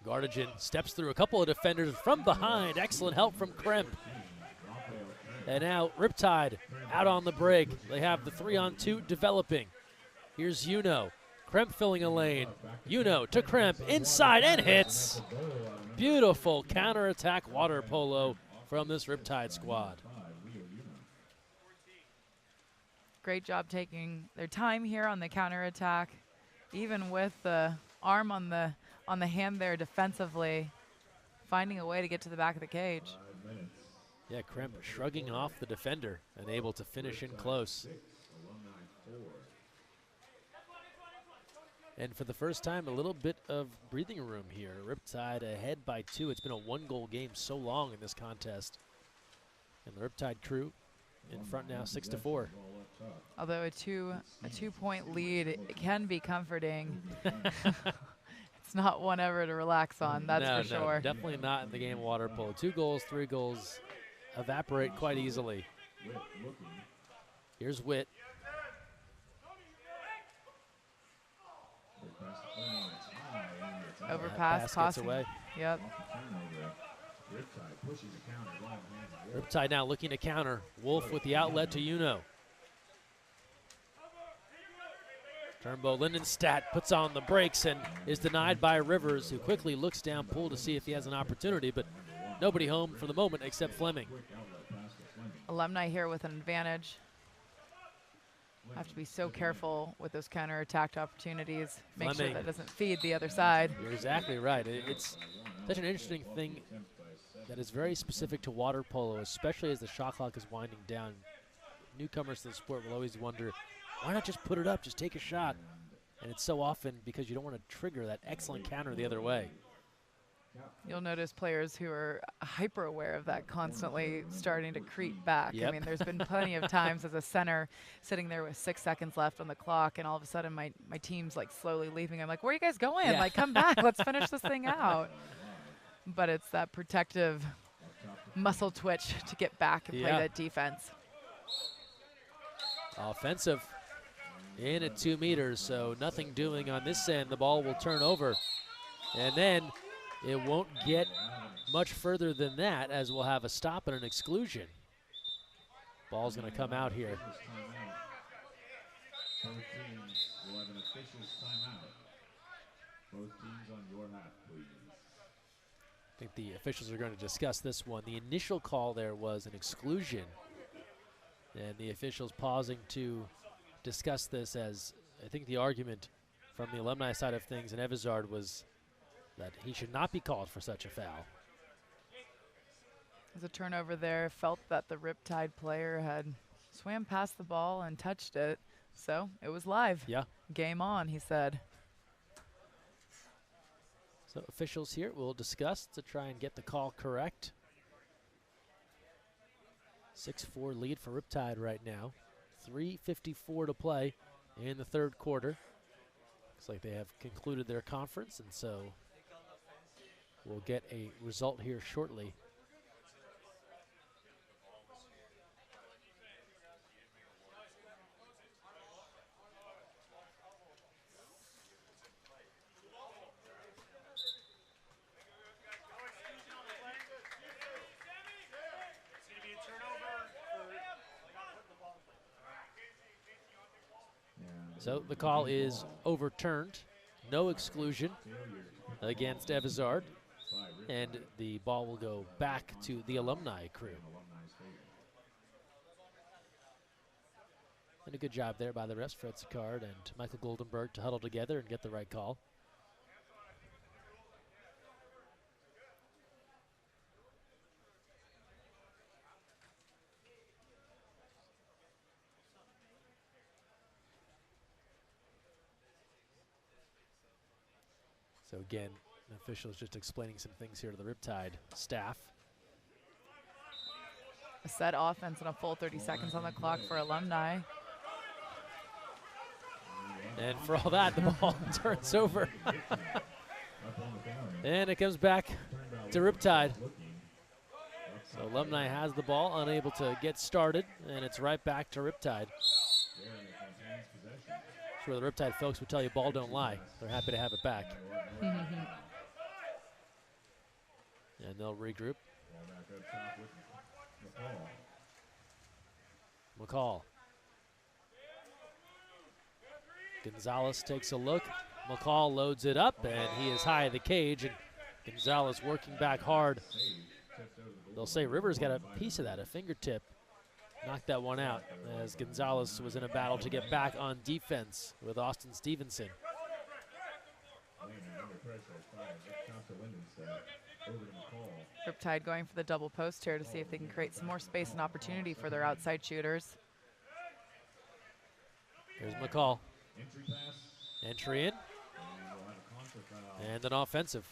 Gardagian steps through a couple of defenders from behind. Excellent help from Kremp. And now Riptide out on the break. They have the 3-on-2 developing. Here's Uno. Kremp filling a lane. Uno to Kremp inside and hits. Beautiful counterattack water polo from this Riptide squad. Great job taking their time here on the counterattack, even with the arm on the hand there defensively, finding a way to get to the back of the cage. Yeah, Kremp shrugging off the defender and able to finish in close. And for the first time, a little bit of breathing room here. Riptide ahead by 2. It's been a 1-goal game so long in this contest. And the Riptide crew in front now 6-4. Although a two-point lead, it can be comforting. It's not one ever to relax on, that's for sure. Definitely not in the game of water polo. 2 goals, 3 goals evaporate quite easily. Here's Witt. Overpass, passing. Away. Yep. Riptide now looking to counter. Wolfe with the outlet to Uno. Turnbow Lindenstadt puts on the brakes and is denied by Rivers, who quickly looks down pool to see if he has an opportunity, but nobody home for the moment except Fleming. Alumni here with an advantage. Have to be so careful with those counterattack opportunities. Make sure that doesn't feed the other side. You're exactly right. It's such an interesting thing that is very specific to water polo, especially as the shot clock is winding down. Newcomers to the sport will always wonder, why not just put it up, just take a shot? And it's so often because you don't want to trigger that excellent counter the other way. You'll notice players who are hyper aware of that constantly starting to creep back. Yep. I mean, there's been plenty of times as a center sitting there with 6 seconds left on the clock, and all of a sudden my team's like slowly leaving. I'm like, where are you guys going? Yeah. Like, come back. Let's finish this thing out. But it's that protective muscle twitch to get back and play that defense. Offensive in at 2 meters, so nothing doing on this end. The ball will turn over. And then it won't get much further than that, as we'll have a stop and an exclusion. Ball's going to come out here. Both teams will have an official's timeout. Both teams on your half, please. I think the officials are going to discuss this one. The initial call there was an exclusion, and the officials pausing to discuss this, as I think the argument from the Alumni side of things in Evezard was that he should not be called for such a foul. There's a turnover there. Felt that the Riptide player had swam past the ball and touched it, so it was live. Yeah. Game on, he said. So officials here will discuss to try and get the call correct. 6-4 lead for Riptide right now. 3:54 to play in the third quarter. Looks like they have concluded their conference, and so we'll get a result here shortly. So the call is overturned. No exclusion against Evezard. And the ball will go back to the Alumni crew. And a good job there by the refs, Fred Sicard and Michael Goldenberg, to huddle together and get the right call. So again, the officials just explaining some things here to the Riptide staff. A set offense and a full 30 seconds on the clock for Alumni. And for all that, the ball turns over. And it comes back to Riptide. So Alumni has the ball, unable to get started, and it's right back to Riptide. Sure, the Riptide folks would tell you ball don't lie. They're happy to have it back. And they'll regroup. McCall. Gonzalez takes a look. McCall loads it up, and he is high of the cage, and Gonzalez working back hard. They'll say Rivers got a piece of that, a fingertip. Knocked that one out as Gonzalez was in a battle to get back on defense with Austin Stevenson. Riptide going for the double post here to see if they can create some more space and opportunity for their outside shooters. Here's McCall. Entry in. And an offensive.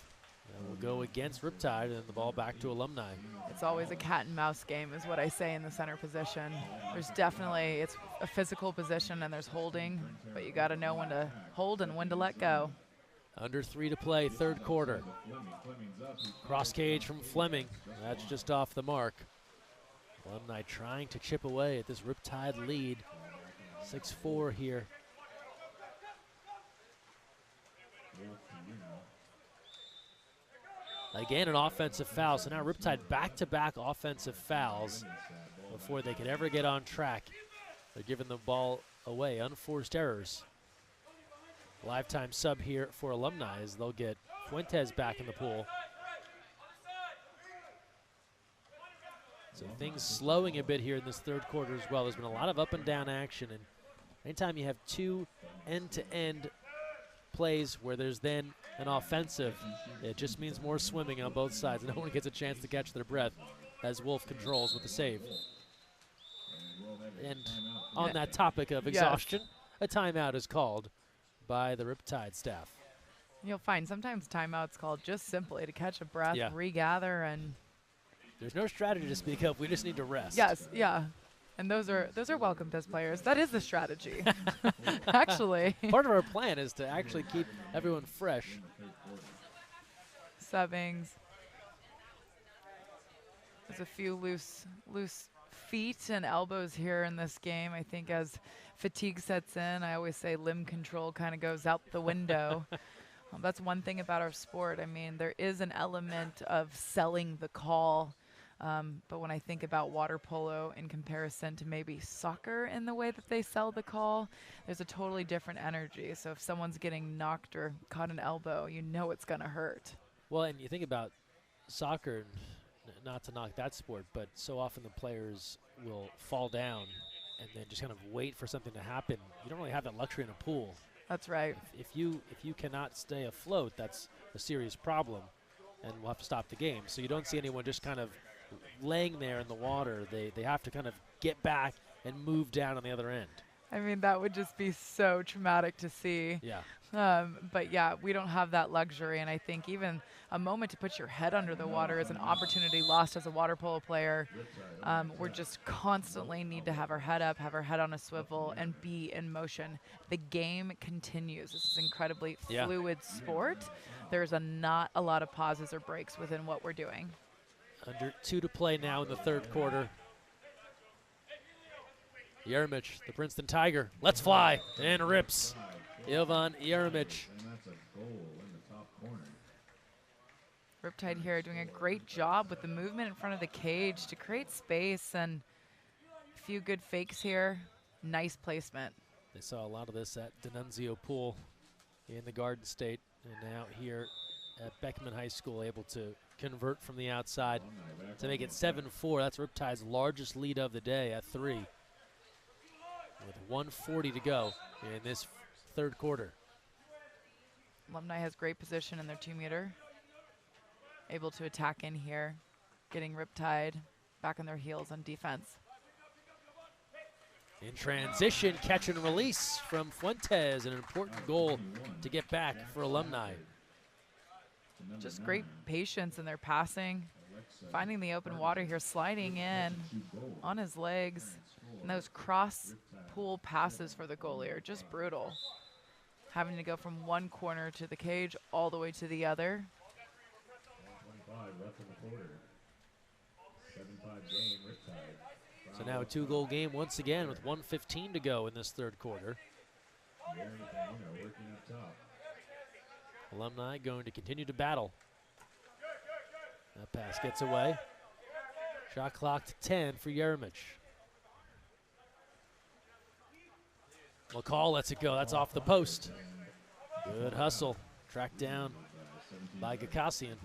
And we'll go against Riptide, and the ball back to Alumni. It's always a cat and mouse game is what I say in the center position. There's definitely, it's a physical position and there's holding, but you got to know when to hold and when to let go. Under 3 to play, third quarter. Cross cage from Fleming. That's just off the mark. Alumni trying to chip away at this Riptide lead. 6-4 here. Again, an offensive foul. So now Riptide back-to-back offensive fouls before they could ever get on track. They're giving the ball away, unforced errors. Lifetime sub here for Alumni as they'll get Fuentes back in the pool. So things slowing a bit here in this third quarter as well. There's been a lot of up and down action, and anytime you have two end-to-end plays where there's then an offensive, it just means more swimming on both sides. No one gets a chance to catch their breath as Wolfe controls with the save. And on that topic of exhaustion, a timeout is called by the Riptide staff. You'll find sometimes timeouts called just simply to catch a breath, regather, and there's no strategy to speak of. We just need to rest. Yes, yeah. And those are welcomed as players. That is the strategy. Actually. Part of our plan is to actually keep everyone fresh. Subbings. There's a few loose feet and elbows here in this game. I think as fatigue sets in, I always say limb control kind of goes out the window. That's one thing about our sport. I mean, there is an element of selling the call. But when I think about water polo in comparison to maybe soccer in the way that they sell the call, there's a totally different energy. So if someone's getting knocked or caught an elbow, you know it's going to hurt. Well, and you think about soccer, not to knock that sport, but so often the players will fall down and then just kind of wait for something to happen. You don't really have that luxury in a pool. That's right. If you cannot stay afloat, that's a serious problem, and we'll have to stop the game. So you don't see anyone just kind of laying there in the water. They have to kind of get back and move down on the other end. I mean, that would just be so traumatic to see. Yeah. But yeah, we don't have that luxury, and I think even a moment to put your head under the water is an opportunity lost as a water polo player. We're just constantly need to have our head up, have our head on a swivel, and be in motion. The game continues. This is incredibly fluid sport. There's not a lot of pauses or breaks within what we're doing. Under 2 to play now in the third quarter. Yermich, the Princeton Tiger, let's fly, and rips. Irvine Yermich. And that's a goal in the top corner. Riptide here doing a great job with the movement in front of the cage to create space, and a few good fakes here. Nice placement. They saw a lot of this at D'Annunzio Pool in the Garden State, and now here at Beckman High School, able to convert from the outside to make it 7-4. That's Riptide's largest lead of the day at 3. With 1:40 to go in this third quarter. Alumni has great position in their 2-meter. Able to attack in here, getting Riptide back on their heels on defense. In transition, catch and release from Fuentes, an important goal to get back for Alumni. Just great patience in their passing, finding the open water here, sliding in on his legs, and those cross pool passes for the goalie are just brutal. Having to go from one corner to the cage all the way to the other. 1:25 left in the quarter. 7-5 game, Riptide. So now a 2-goal game once again with 1:15 to go in this third quarter. Working up top. Alumni going to continue to battle. That pass gets away. Shot clock to 10 for Yermich. McCall lets it go. That's off the post. Good hustle. Tracked down by Gakassian.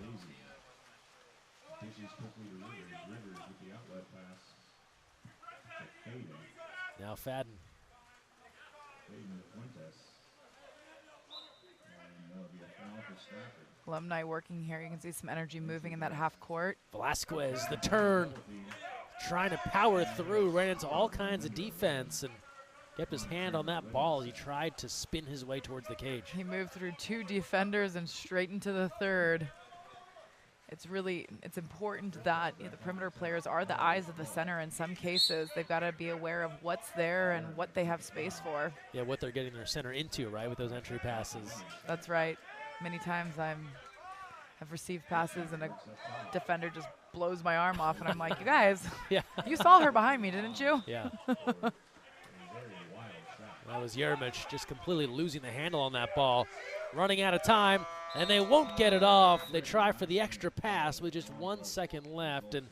Now Fadden. Alumni working here. You can see some energy moving in that half court. Velasquez, the turn. Trying to power through. Ran into all kinds of defense and kept his hand on that ball. He tried to spin his way towards the cage. He moved through 2 defenders and straight into the third. It's important that the perimeter players are the eyes of the center in some cases. They've got to be aware of what's there and what they have space for. Yeah, what they're getting their center into, right, with those entry passes. That's right. Many times I've received passes and a defender just blows my arm off, and I'm like, you guys, you saw her behind me, didn't you? Yeah. That was Yermich just completely losing the handle on that ball, running out of time, and they won't get it off. They try for the extra pass with just 1 second left, and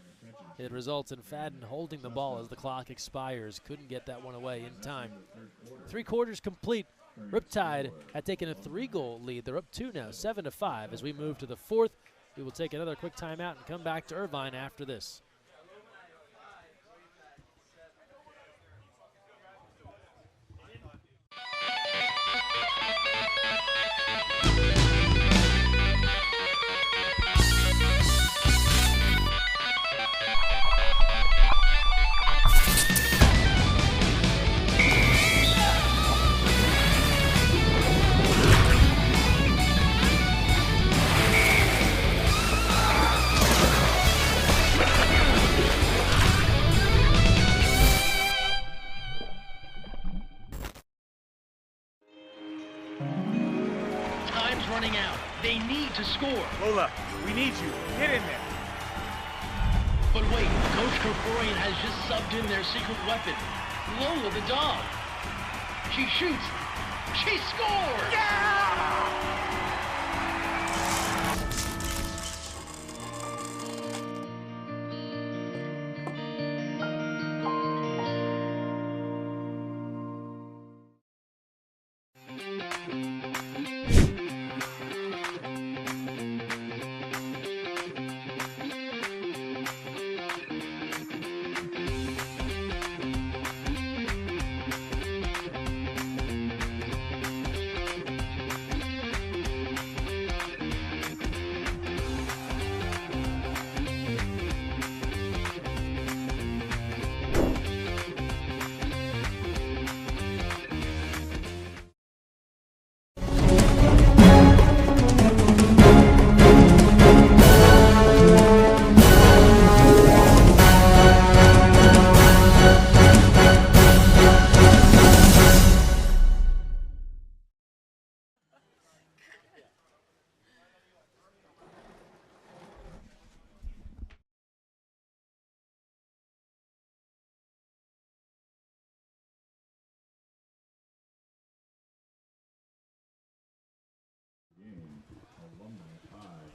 it results in Fadden holding the ball as the clock expires. Couldn't get that one away in time. 3 quarters complete. Riptide had taken a 3-goal lead. They're up 2 now, 7-5. As we move to the fourth, we will take another quick timeout and come back to Irvine after this. need to score. Lola, we need you. Get in there. But wait, Coach Krikorian has just subbed in their secret weapon, Lola the dog. She shoots. She scores! Yeah!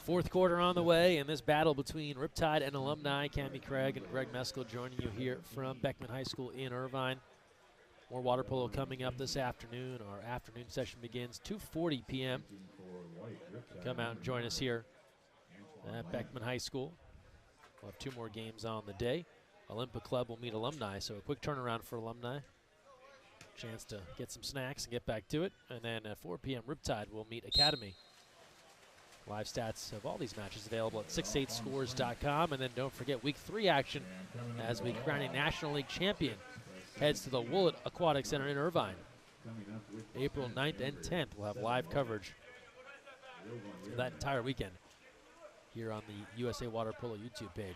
Fourth quarter on the way, and this battle between Riptide and Alumni. Cammie Craig and Greg Meskel joining you here from Beckman High School in Irvine. More water polo coming up this afternoon. Our afternoon session begins 2:40 p.m. Come out and join us here at Beckman High School. We'll have 2 more games on the day. Olympic Club will meet Alumni, so a quick turnaround for Alumni. Chance to get some snacks and get back to it. And then at 4 p.m., Riptide will meet Academy. Live stats of all these matches available at 68scores.com. And then don't forget week 3 action as we crown a National League champion heads to the Woollett Aquatic Center in Irvine. April 9th and 10th, we'll have live coverage for that entire weekend here on the USA Water Polo YouTube page.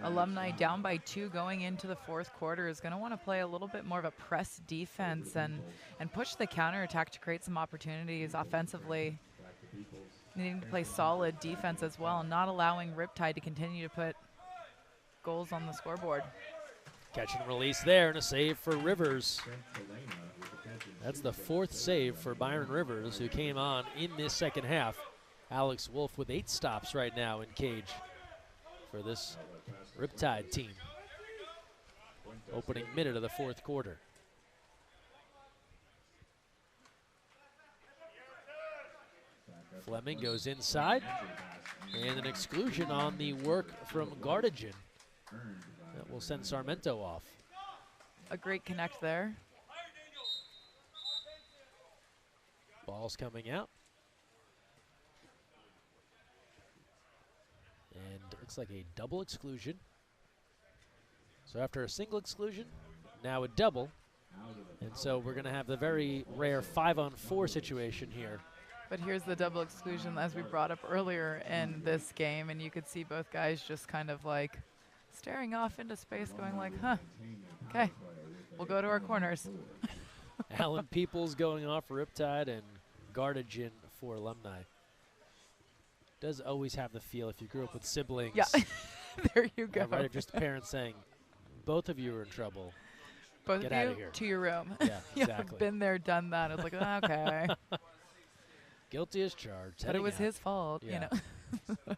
Alumni down by 2 going into the fourth quarter is going to want to play a little bit more of a press defense and push the counterattack to create some opportunities offensively. Needing to play solid defense as well, not allowing Riptide to continue to put goals on the scoreboard. Catch and release there, and a save for Rivers. That's the 4th save for Byron Rivers, who came on in this second half. Alex Wolfe with 8 stops right now in cage for this Riptide team. Opening minute of the fourth quarter. Fleming goes inside, and an exclusion on the work from Gardigan. That will send Sarmento off. A great connect there. Ball's coming out. And it looks like a double exclusion. So after a single exclusion, now a double. And so we're going to have the very rare 5-on-4 situation here. But here's the double exclusion as we brought up earlier in this game, and you could see both guys just kind of like staring off into space going like, huh, okay, we'll go to our corners. Alan Peoples going off for Riptide and Gardigan for Alumni. Does always have the feel if you grew up with siblings. Yeah, there you go. Right, just parents saying, both of you are in trouble. Both Get of out you of here. to your room. Yeah, exactly. Been there, done that. I was like, okay. Guilty as charged. But it was out. his fault, Yeah. you know.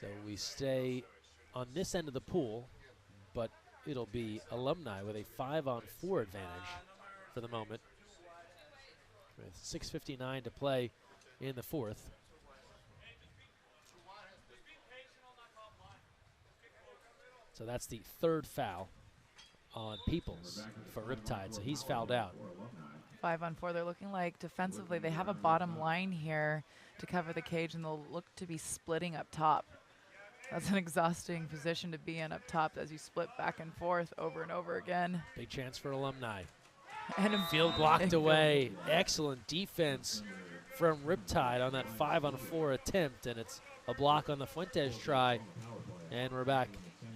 So we stay on this end of the pool, but it'll be Alumni with a 5-on-4 advantage for the moment. With 6:59 to play in the fourth. So that's the 3rd foul on Peoples for Riptide, so he's fouled out. 5-on-4, they're looking like defensively they have a bottom line here to cover the cage, and they'll look to be splitting up top. That's an exhausting position to be in up top as you split back and forth over and over again. Big chance for Alumni. And Field blocked away. Excellent defense from Riptide on that 5-on-4 attempt, and it's a block on the Fuentes try. And we're back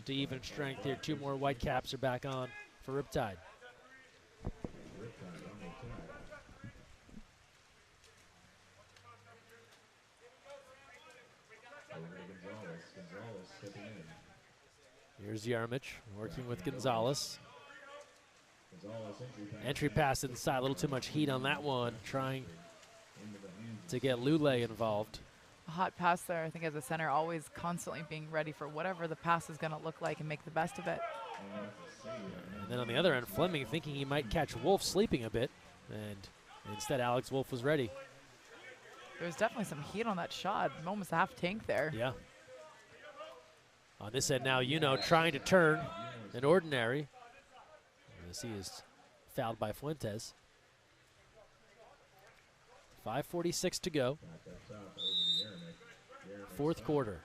to even strength here. 2 more white caps are back on for Riptide. stepping in. Here's Yarmich working with Gonzalez. Gonzalez Entry pass inside, a little too much heat on that one, trying to get Lule involved. A hot pass there, I think, as a center, always constantly being ready for whatever the pass is going to look like and make the best of it. And then on the other end, Fleming thinking he might catch Wolfe sleeping a bit, and instead Alex Wolfe was ready. There was definitely some heat on that shot, almost a half tank there. Yeah. On this end now, trying to turn an ordinary. As he is fouled by Fuentes. 5:46 to go. Fourth quarter.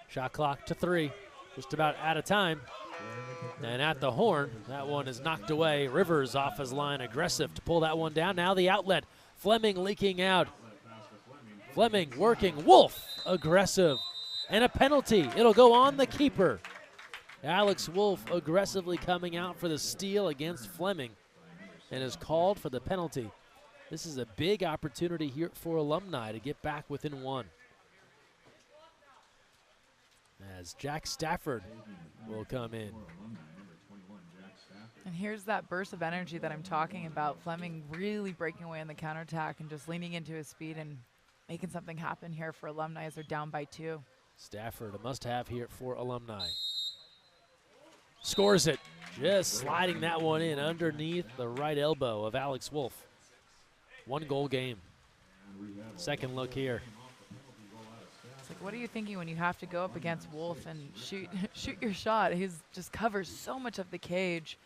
Shot clock to 3. Just about out of time. And at the horn, that one is knocked away. Rivers off his line, aggressive to pull that one down. Now the outlet. Fleming leaking out. Fleming working. Wolfe aggressive. And a penalty. It'll go on the keeper. Alex Wolfe aggressively coming out for the steal against Fleming and is called for the penalty. This is a big opportunity here for Alumni to get back within 1. As Jack Stafford will come in. And here's that burst of energy that I'm talking about. Fleming really breaking away on the counterattack and just leaning into his speed and making something happen here for Alumni as they're down by 2. Stafford, a must-have here for Alumni. Scores it, just sliding that one in underneath the right elbow of Alex Wolfe. 1-goal game. Second look here. It's like, what are you thinking when you have to go up against Wolfe and shoot your shot? He just covers so much of the cage,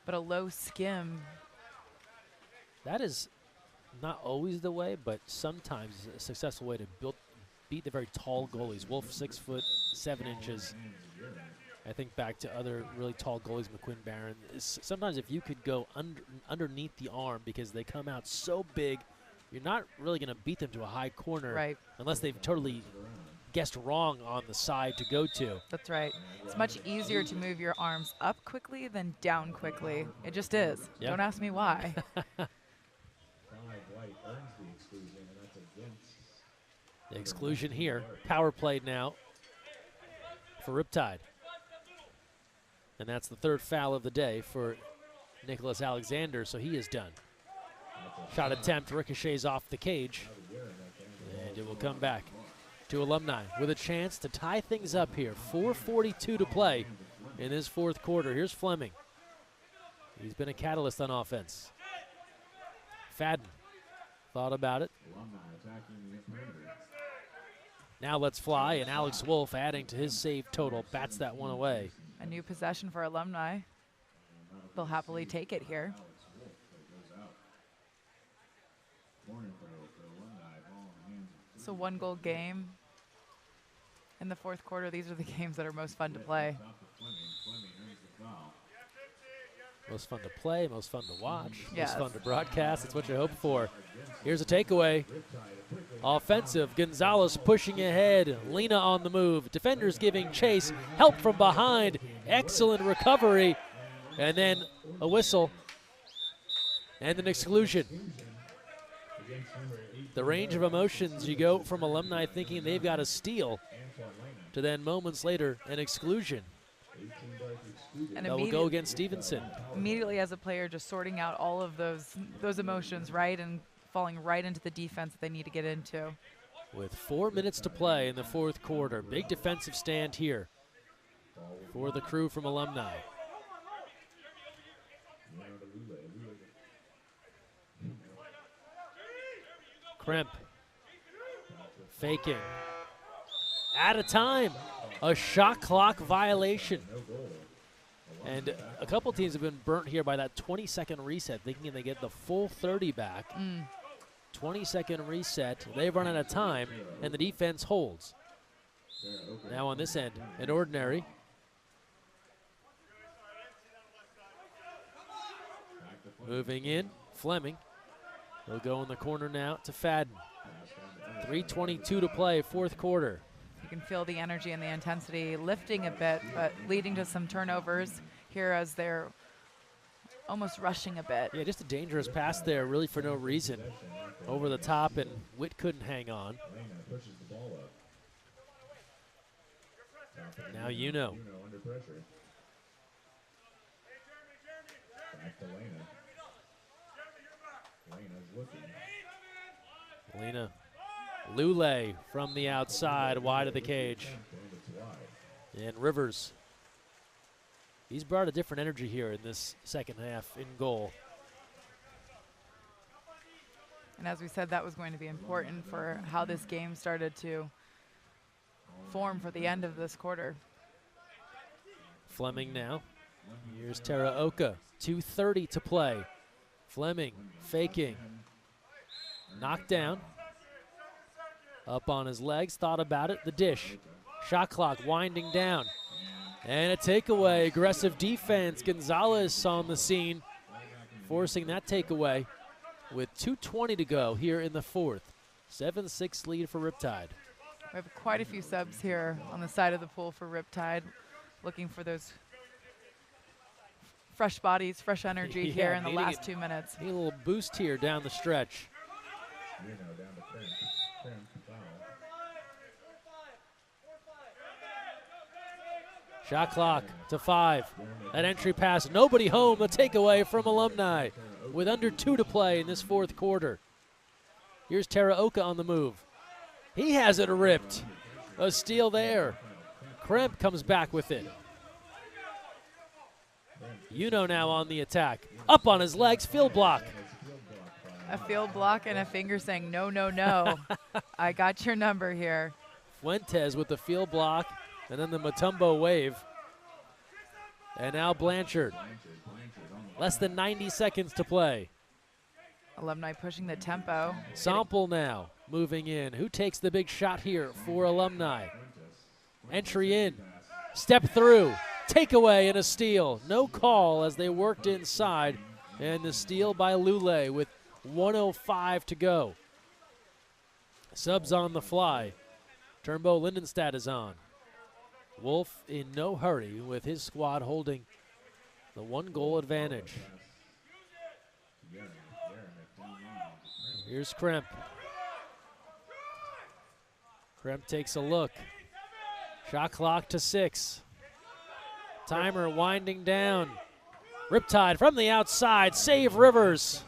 but a low skim. That is not always the way, but sometimes a successful way to beat the very tall goalies. Wolfe 6'7". I think back to other really tall goalies, McQuinn Barron. Sometimes if you could go underneath the arm because they come out so big, you're not really going to beat them to a high corner, right, unless they've totally guessed wrong on the side to go to. That's right. It's much easier to move your arms up quickly than down quickly. It just is. Yep. Don't ask me why. The exclusion here. Power play now for Riptide. And that's the 3rd foul of the day for Nicholas Alexander, so he is done. Shot attempt ricochets off the cage, and it will come back to Alumni with a chance to tie things up here. 4:42 to play in this 4th quarter. Here's Fleming. He's been a catalyst on offense. Fadden thought about it. Now let's fly, and Alex Wolfe adding to his save total, bats that one away. A new possession for Alumni. They'll happily take it here. It's a 1-goal game. In the 4th quarter, these are the games that are most fun to play. Most fun to play, most fun to watch, yes, most fun to broadcast. That's what you hope for. Here's a takeaway. Offensive, Gonzalez pushing ahead. Lena on the move. Defenders giving chase. Help from behind. Excellent recovery. And then a whistle. And an exclusion. The range of emotions, you go from Alumni thinking they've got a steal to then moments later an exclusion. And that will go against Stevenson. Immediately as a player, just sorting out all of those emotions, right, and falling right into the defense that they need to get into. With 4 minutes to play in the 4th quarter, big defensive stand here for the crew from Alumni. Kremp faking. Out of time. A shot clock violation. And a couple teams have been burnt here by that 20-second reset, thinking they get the full 30 back. 20-second reset. They've run out of time, and the defense holds. Now on this end, an ordinary. Moving in, Fleming. He'll go in the corner now to Fadden. 3:22 to play, 4th quarter. You can feel the energy and the intensity lifting a bit, but leading to some turnovers here as they're almost rushing a bit. Yeah, just a dangerous pass there, really for no reason. Over the top, and Witt couldn't hang on. Now under pressure. Back to Lena. Lena's looking. Lena Lule from the outside, wide of the cage. And Rivers. He's brought a different energy here in this second half in goal. And as we said, that was going to be important for how this game started to form for the end of this quarter. Fleming now. Here's Teraoka. 2:30 to play. Fleming faking. Knocked down. Up on his legs, thought about it. The dish. Shot clock winding down. And a takeaway. Aggressive defense. Gonzalez on the scene, forcing that takeaway with 2:20 to go here in the fourth. 7-6 lead for Riptide. We have quite a few subs here on the side of the pool for Riptide, looking for those fresh bodies, fresh energy here in the last 2 minutes. Need a little boost here down the stretch. Down to Crimp. Shot clock to 5. That entry pass, nobody home. The takeaway from Alumni with under 2 to play in this fourth quarter. Here's Teraoka on the move. He has it ripped. A steal there. Crimp comes back with it. Now on the attack. Up on his legs, field block. A field block and a finger saying, no, no, no. I got your number here. Fuentes with the field block, and then the Mutombo wave. And now Blanchard. Less than 90 seconds to play. Alumni pushing the tempo. Sample now moving in. Who takes the big shot here for Alumni? Entry in. Step through. Takeaway and a steal. No call as they worked inside. And the steal by Lule with 1:05 to go. Subs on the fly. Turnbow Lindenstadt is on. Wolfe in no hurry with his squad holding the 1-goal advantage. Here's Crimp. Crimp takes a look. Shot clock to 6. Timer winding down. Riptide from the outside. Save Rivers.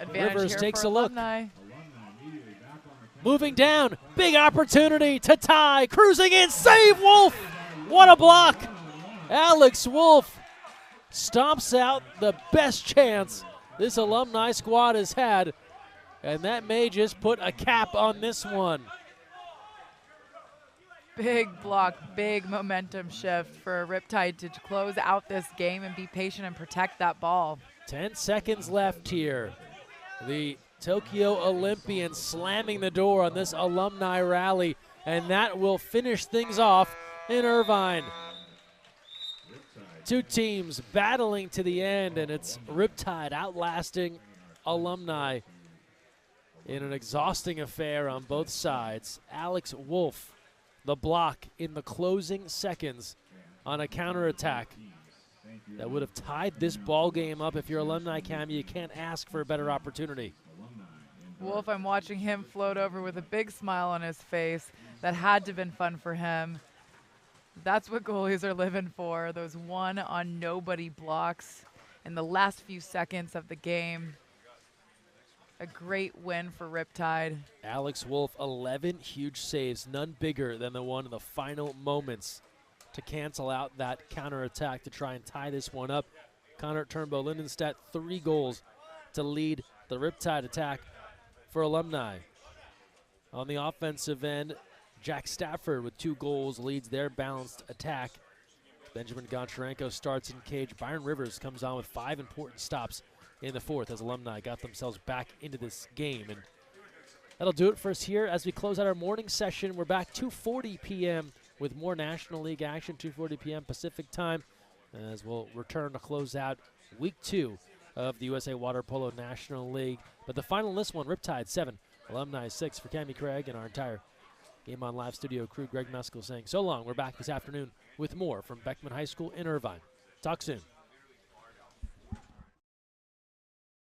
Advantage Rivers here takes for a look. Alumni. Moving down. Big opportunity to tie. Cruising in. Save Wolfe. What a block. Alex Wolfe stomps out the best chance this Alumni squad has had. And that may just put a cap on this one. Big block, big momentum shift for Riptide to close out this game and be patient and protect that ball. 10 seconds left here. The Tokyo Olympians slamming the door on this Alumni rally, and that will finish things off in Irvine. Two teams battling to the end, and it's Riptide outlasting Alumni in an exhausting affair on both sides. Alex Wolfe, the block in the closing seconds on a counterattack that would have tied this ball game up. If you're Alumni, Cam, you can't ask for a better opportunity. Wolfe, I'm watching him float over with a big smile on his face. That had to have been fun for him. That's what goalies are living for, those one-on-nobody blocks in the last few seconds of the game. A great win for Riptide. Alex Wolfe, 11 huge saves, none bigger than the one in the final moments to cancel out that counterattack to try and tie this one up. Conor Turnbow Lindenstadt, 3 goals to lead the Riptide attack for Alumni. On the offensive end, Jack Stafford with 2 goals leads their balanced attack. Benjamin Goncharenko starts in cage. Byron Rivers comes on with 5 important stops in the fourth as Alumni got themselves back into this game. And that'll do it for us here as we close out our morning session. We're back 2:40 p.m. with more National League action, 2:40 p.m. Pacific time, as we'll return to close out week 2 of the USA Water Polo National League. But the final in this one, Riptide 7, Alumni 6. For Cammie Craig and our entire Game On Live studio crew, Greg Meskel saying so long. We're back this afternoon with more from Beckman High School in Irvine. Talk soon.